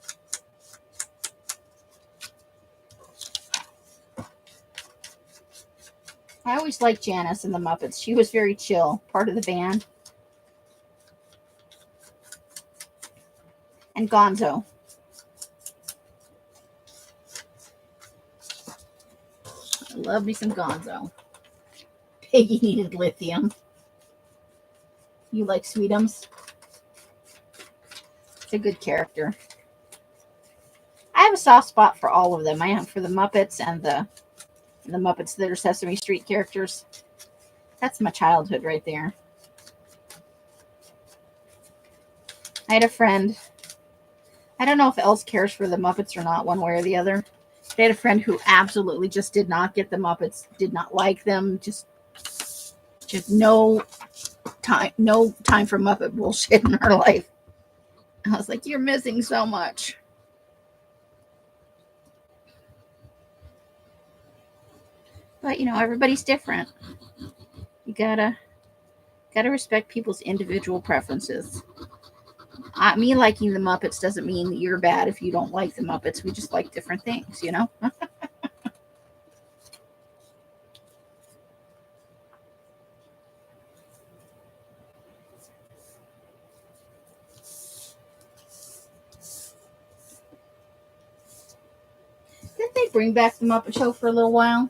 I always liked Janice and the Muppets. She was very chill, part of the band. And Gonzo. I love me some Gonzo. Piggy needed lithium. You like Sweetums? It's a good character. I have a soft spot for all of them. I have for the Muppets and the Muppets that are Sesame Street characters. That's my childhood right there. I had a friend. I don't know if Els cares for the Muppets or not, one way or the other. I had a friend who absolutely just did not get the Muppets, did not like them, just no time for Muppet bullshit in her life. I was like, you're missing so much. But, you know, everybody's different. You gotta respect people's individual preferences. Me liking the Muppets doesn't mean that you're bad if you don't like the Muppets. We just like different things, you know? Didn't they bring back the Muppet Show for a little while?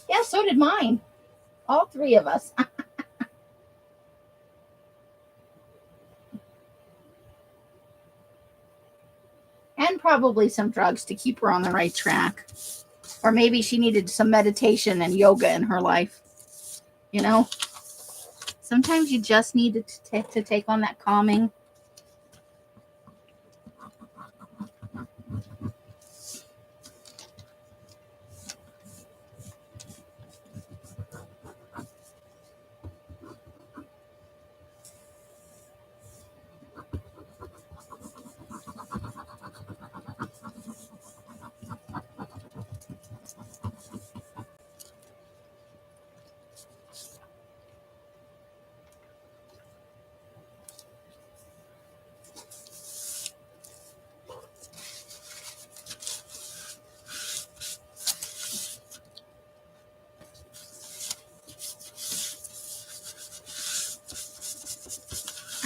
Yeah, so did mine. All three of us. And probably some drugs to keep her on the right track. Or maybe she needed some meditation and yoga in her life. You know? Sometimes you just need to take on that calming.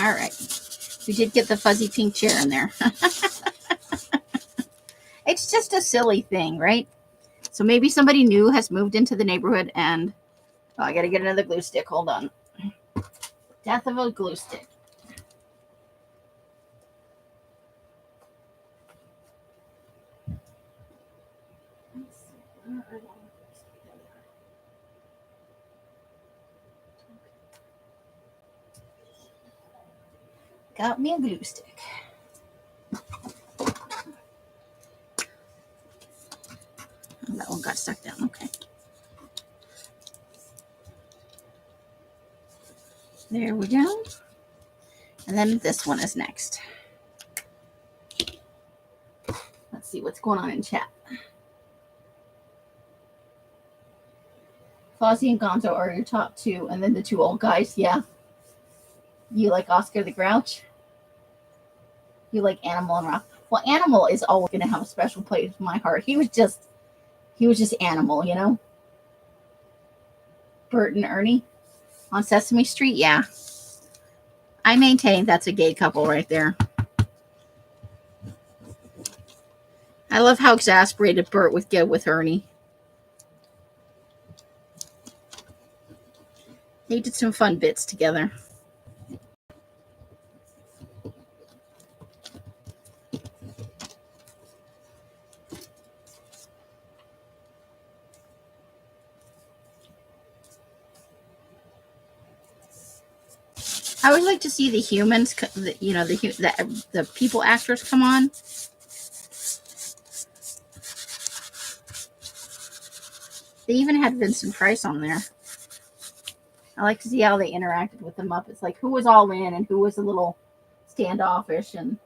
All right. We did get the fuzzy pink chair in there. It's just a silly thing, right? So maybe somebody new has moved into the neighborhood and I got to get another glue stick. Hold on. Death of a glue stick. Got me a glue stick. Oh, that one got stuck down. Okay. There we go. And then this one is next. Let's see what's going on in chat. Fozzie and Gonzo are your top two, and then the two old guys. Yeah. You like Oscar the Grouch? You like Animal and Rock? Well, Animal is always going to have a special place in my heart. He was just Animal, you know? Bert and Ernie on Sesame Street. Yeah. I maintain that's a gay couple right there. I love how exasperated Bert would get with Ernie. They did some fun bits together. I would like to see the humans, you know, the people actors come on. They even had Vincent Price on there. I like to see how they interacted with the Muppets, like who was all in and who was a little standoffish. And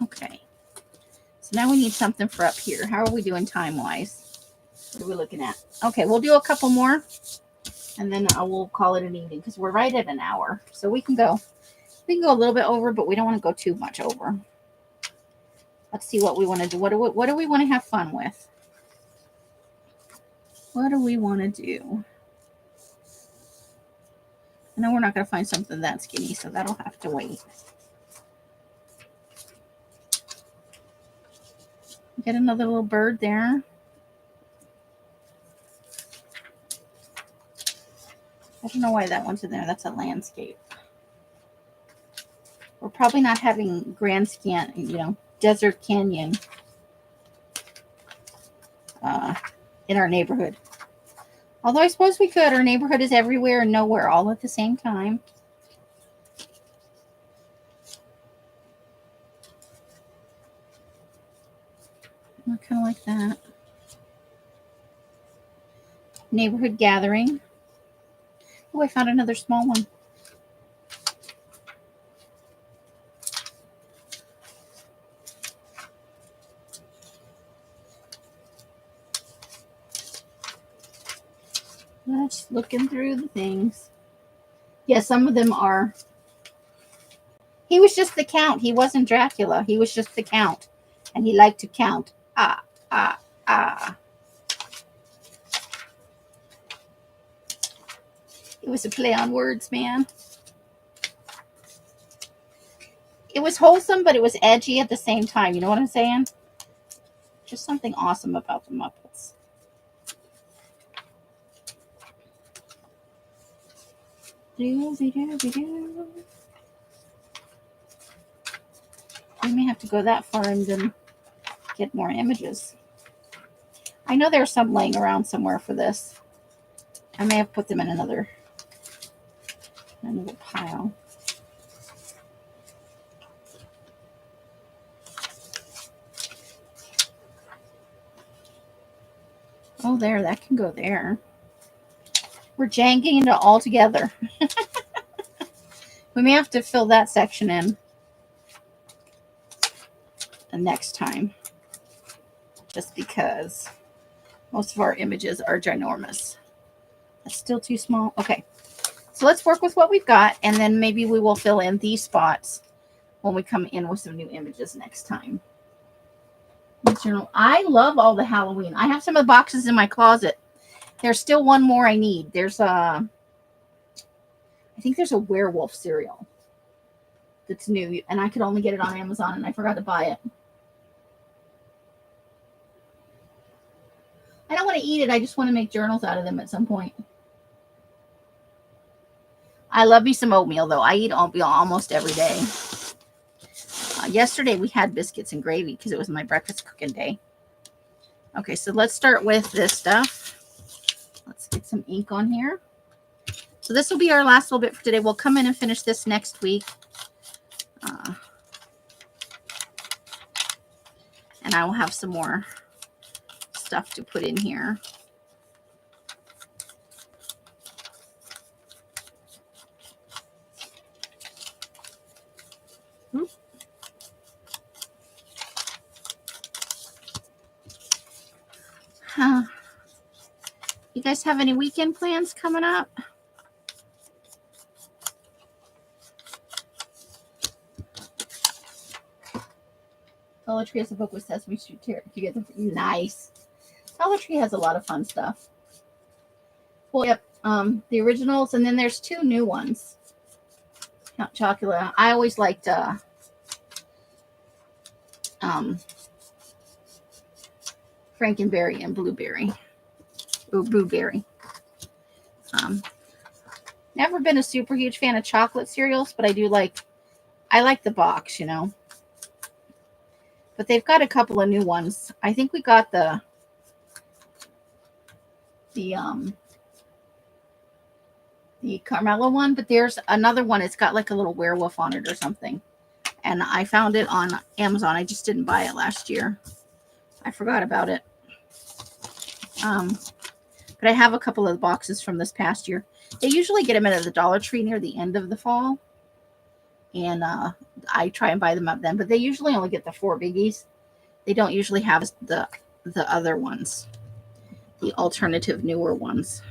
okay, so now we need something for up here. How are we doing time wise? What are we looking at? Okay, we'll do a couple more, and then I will call it an evening because we're right at an hour, so we can go. We can go a little bit over, but we don't want to go too much over. Let's see what we want to do. What do we want to have fun with? What do we want to do? I know we're not going to find something that skinny, so that'll have to wait. Get another little bird there. I don't know why that one's in there. That's a landscape. We're probably not having Grand Scan, you know, Desert Canyon in our neighborhood. Although I suppose we could. Our neighborhood is everywhere and nowhere all at the same time. I kind of like that. Neighborhood gathering. Oh, I found another small one. Just looking through the things. Yeah, some of them are. He was just the count. He wasn't Dracula. He was just the count. And he liked to count. Ah, ah, ah. It was a play on words, man. It was wholesome, but it was edgy at the same time. You know what I'm saying? Just something awesome about the Muppets. We may have to go that far and then get more images. I know there's some laying around somewhere for this. I may have put them in another pile. Oh, there, that can go there. We're janking it all together. We may have to fill that section in the next time. Just because most of our images are ginormous. That's still too small. Okay. So let's work with what we've got, and then maybe we will fill in these spots when we come in with some new images next time. Journal. I love all the Halloween. I have some of the boxes in my closet. There's still one more I need. There's I think there's a werewolf cereal that's new, and I could only get it on Amazon, and I forgot to buy it. I don't want to eat it. I just want to make journals out of them at some point. I love me some oatmeal, though. I eat oatmeal almost every day. Yesterday, we had biscuits and gravy because it was my breakfast cooking day. Okay, so let's start with this stuff. Let's get some ink on here. So this will be our last little bit for today. We'll come in and finish this next week. And I will have some more stuff to put in here. You guys have any weekend plans coming up? Dollar Tree has a book with Sesame Street together. Nice. Dollar Tree has a lot of fun stuff. Well, yep. The originals, and then there's 2 new ones. Count Chocula. I always liked Frankenberry and Blueberry. Ooh, Blueberry. Never been a super huge fan of chocolate cereals, but I like the box, you know. But they've got a couple of new ones. I think we got the Carmelo one, but there's another one. It's got like a little werewolf on it or something. And I found it on Amazon. I just didn't buy it last year. I forgot about it. But I have a couple of boxes from this past year. They usually get them at the Dollar Tree near the end of the fall. And I try and buy them up then. But they usually only get the 4 biggies. They don't usually have the other ones. The alternative newer ones.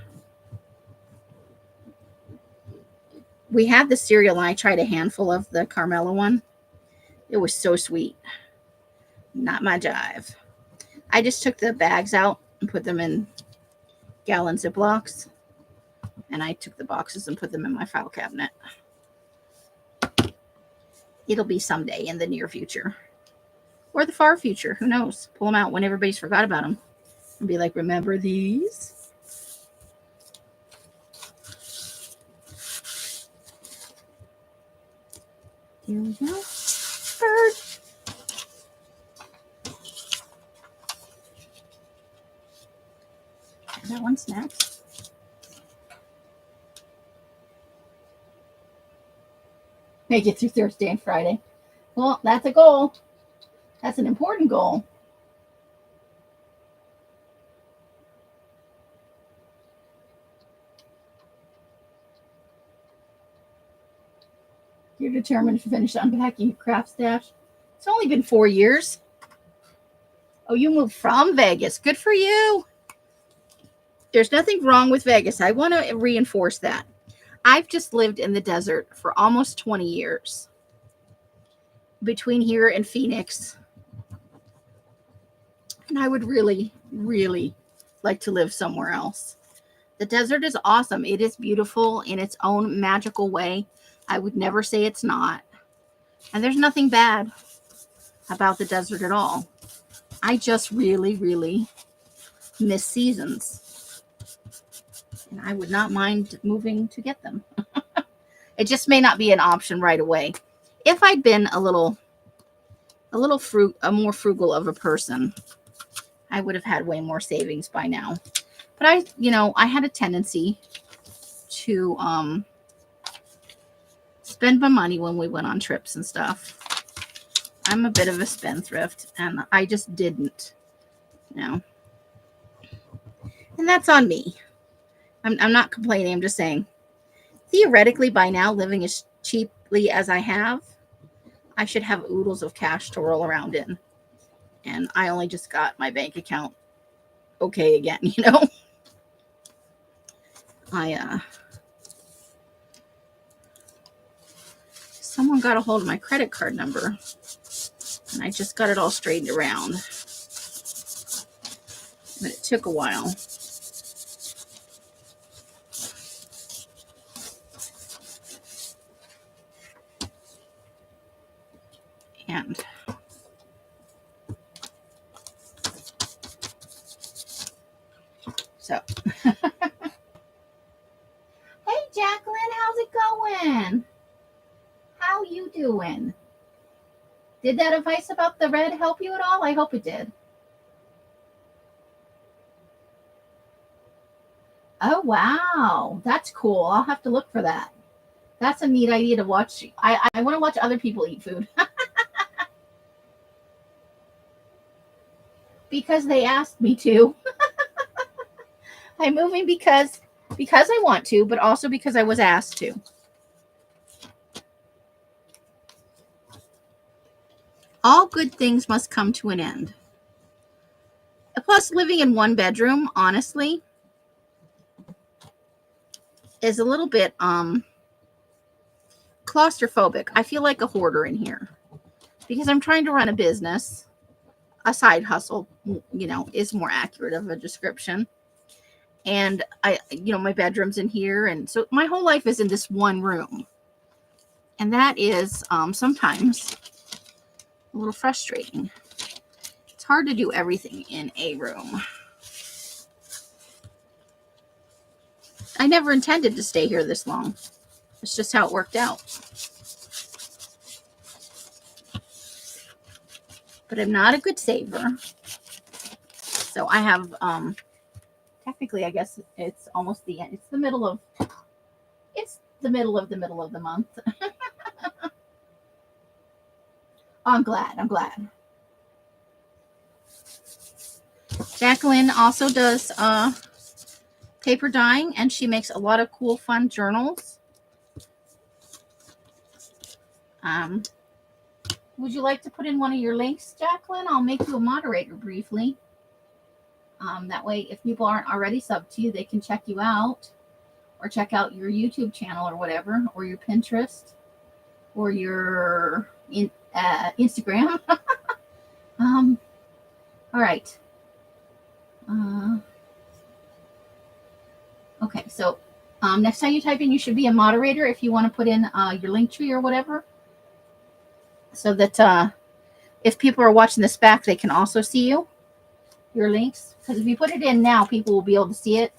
We had the cereal and I tried a handful of the Carmelo one. It was so sweet. Not my jive. I just took the bags out and put them in gallon Ziplocs. And I took the boxes and put them in my file cabinet. It'll be someday in the near future. Or the far future. Who knows? Pull them out when everybody's forgot about them. And be like, remember these? Here we go. Bird. That one's next. Make it through Thursday and Friday. Well, that's a goal. That's an important goal. You're determined to finish unpacking your craft stash. It's only been 4 years. Oh, you moved from Vegas. Good for you. There's nothing wrong with Vegas. I want to reinforce that. I've just lived in the desert for almost 20 years. Between here and Phoenix. And I would really, really like to live somewhere else. The desert is awesome. It is beautiful in its own magical way. I would never say it's not. And there's nothing bad about the desert at all. I just really, really miss seasons. And I would not mind moving to get them. It just may not be an option right away. If I'd been a more frugal of a person, I would have had way more savings by now. But I had a tendency to spend my money when we went on trips and stuff. I'm a bit of a spendthrift, and I just didn't, And that's on me. I'm not complaining. I'm just saying, theoretically, by now, living as cheaply as I have, I should have oodles of cash to roll around in. And I only just got my bank account okay again, Someone got a hold of my credit card number, and I just got it all straightened around. but it took a while. And so, hey Jacqueline, how's it going? How you doing? Did that advice about the red help you at all? I hope it did. Oh, wow. That's cool. I'll have to look for that. That's a neat idea to watch. I want to watch other people eat food. Because they asked me to. I'm moving because I want to, but also because I was asked to. All good things must come to an end. Plus, living in one bedroom, honestly, is a little bit claustrophobic. I feel like a hoarder in here because I'm trying to run a business. A side hustle, is more accurate of a description. And my bedroom's in here, and so my whole life is in this one room, and that is sometimes a little frustrating. It's hard to do everything in a room. I never intended to stay here this long. It's just how it worked out. But I'm not a good saver. So I have, technically, I guess it's almost the end. It's the middle of the month. I'm glad. Jacqueline also does paper dyeing, and she makes a lot of cool, fun journals. Would you like to put in one of your links, Jacqueline? I'll make you a moderator briefly. That way, if people aren't already subbed to you, they can check you out, or check out your YouTube channel or whatever, or your Pinterest, or your Instagram. All right. Okay, so next time you type in, you should be a moderator if you want to put in your link tree or whatever, so that if people are watching this back, they can also see your links. Because if you put it in now, people will be able to see it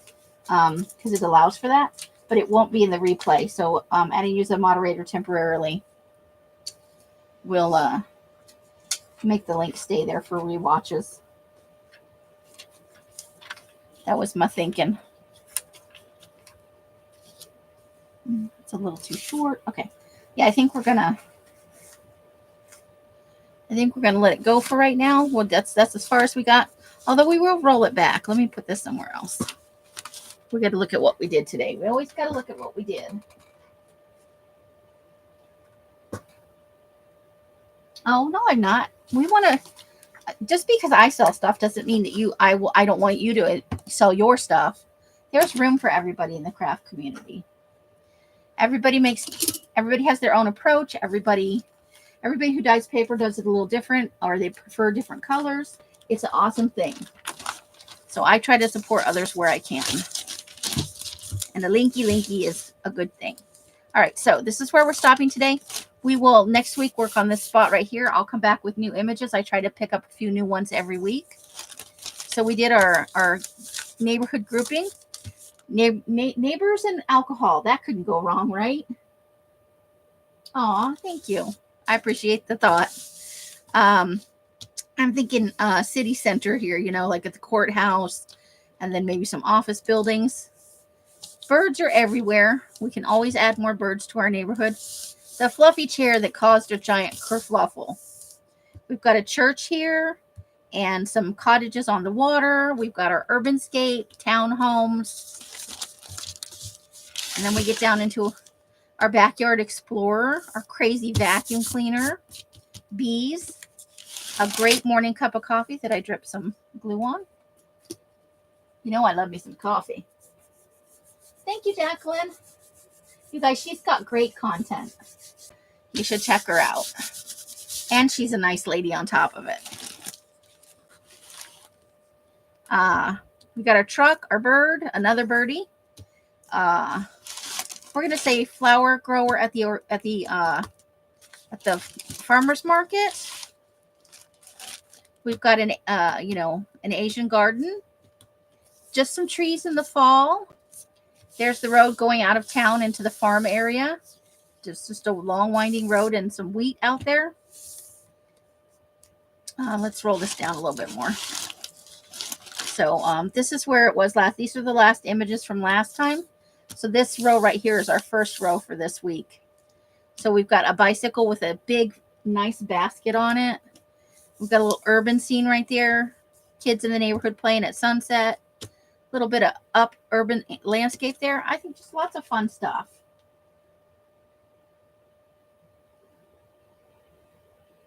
because it allows for that, but it won't be in the replay. So adding you as a moderator temporarily will make the link stay there for rewatches. That was my thinking. It's a little too short. Okay. Yeah, I think we're gonna let it go for right now. Well, that's as far as we got. Although we will roll it back. Let me put this somewhere else. We got to look at what we did today. We always got to look at what we did. Oh, no, I'm not. We want to, just because I sell stuff doesn't mean that I don't want you to sell your stuff. There's room for everybody in the craft community. Everybody has their own approach. Everybody who dyes paper does it a little different, or they prefer different colors. It's an awesome thing. So I try to support others where I can. And the linky is a good thing. All right, so this is where we're stopping today. We will next week work on this spot right here. I'll come back with new images. I try to pick up a few new ones every week. So we did our neighborhood grouping. Neighbors and alcohol. That couldn't go wrong, right? Aw, thank you. I appreciate the thought. I'm thinking city center here, like at the courthouse, and then maybe some office buildings. Birds are everywhere. We can always add more birds to our neighborhood. The fluffy chair that caused a giant kerfluffle. We've got a church here and some cottages on the water. We've got our urbanscape, townhomes. And then we get down into our backyard explorer, our crazy vacuum cleaner, bees, a great morning cup of coffee that I drip some glue on. I love me some coffee. Thank you, Jacqueline. You guys, she's got great content. You should check her out. And she's a nice lady on top of it. We got our truck, our bird, another birdie. We're gonna say flower grower at the farmer's market. We've got an Asian garden. Just some trees in the fall. There's the road going out of town into the farm area. Just a long winding road and some wheat out there. Let's roll this down a little bit more. So this is where it was last. These are the last images from last time. So this row right here is our first row for this week. So we've got a bicycle with a big, nice basket on it. We've got a little urban scene right there. Kids in the neighborhood playing at sunset. A little bit of urban landscape there. I think just lots of fun stuff.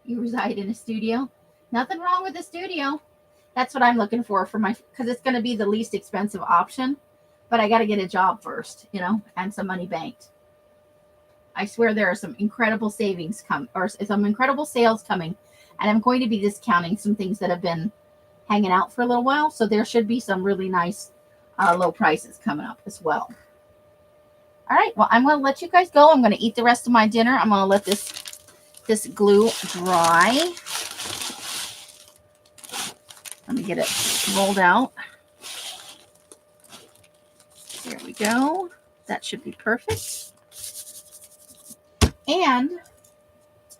You reside in a studio. Nothing wrong with the studio. That's what I'm looking for because it's going to be the least expensive option. But I got to get a job first, and some money banked. I swear there are some incredible savings some incredible sales coming. And I'm going to be discounting some things that have been hanging out for a little while. So there should be some really nice low prices coming up as well. All right. Well, I'm going to let you guys go. I'm going to eat the rest of my dinner. I'm going to let this glue dry. Let me get it rolled out. There we go. That should be perfect. And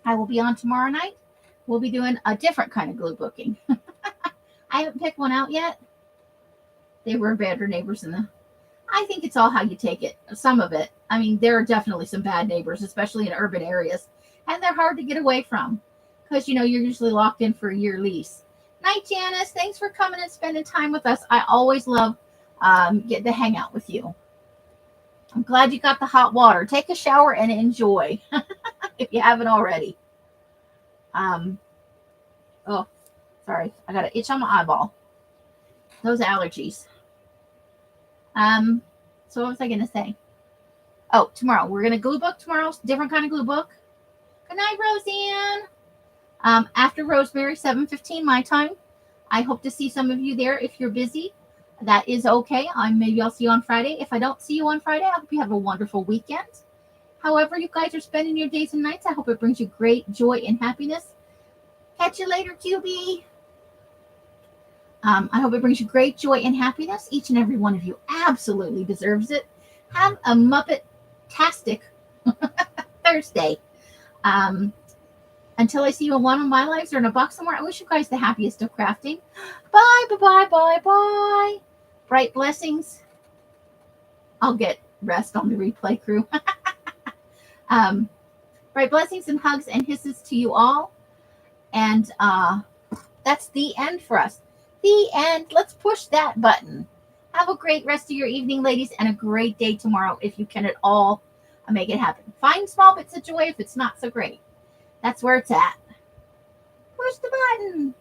I will be on tomorrow night. We'll be doing a different kind of glue booking. I haven't picked one out yet. They were better neighbors I think it's all how you take it. Some of it. I mean, there are definitely some bad neighbors, especially in urban areas. And they're hard to get away from because, you're usually locked in for a year lease. Night, Janice. Thanks for coming and spending time with us. I always love getting to hang out with you. I'm glad you got the hot water. Take a shower and enjoy if you haven't already. Oh, sorry. I got an itch on my eyeball. Those allergies. So what was I going to say? Oh, tomorrow. We're going to glue book tomorrow. Different kind of glue book. Good night, Roseanne. After Rosemary, 7:15 my time. I hope to see some of you there if you're busy. That is okay. Maybe I'll see you on Friday. If I don't see you on Friday, I hope you have a wonderful weekend. However you guys are spending your days and nights, I hope it brings you great joy and happiness. Catch you later, QB. I hope it brings you great joy and happiness. Each and every one of you absolutely deserves it. Have a Muppet-tastic Thursday. Until I see you in one of my lives or in a box somewhere, I wish you guys the happiest of crafting. Bye, bye, bye, bye, bye. Bright blessings. I'll get rest on the replay crew. Bright blessings and hugs and hisses to you all. And that's the end for us. The end. Let's push that button. Have a great rest of your evening, ladies, and a great day tomorrow if you can at all make it happen. Find small bits of joy if it's not so great. That's where it's at. Push the button.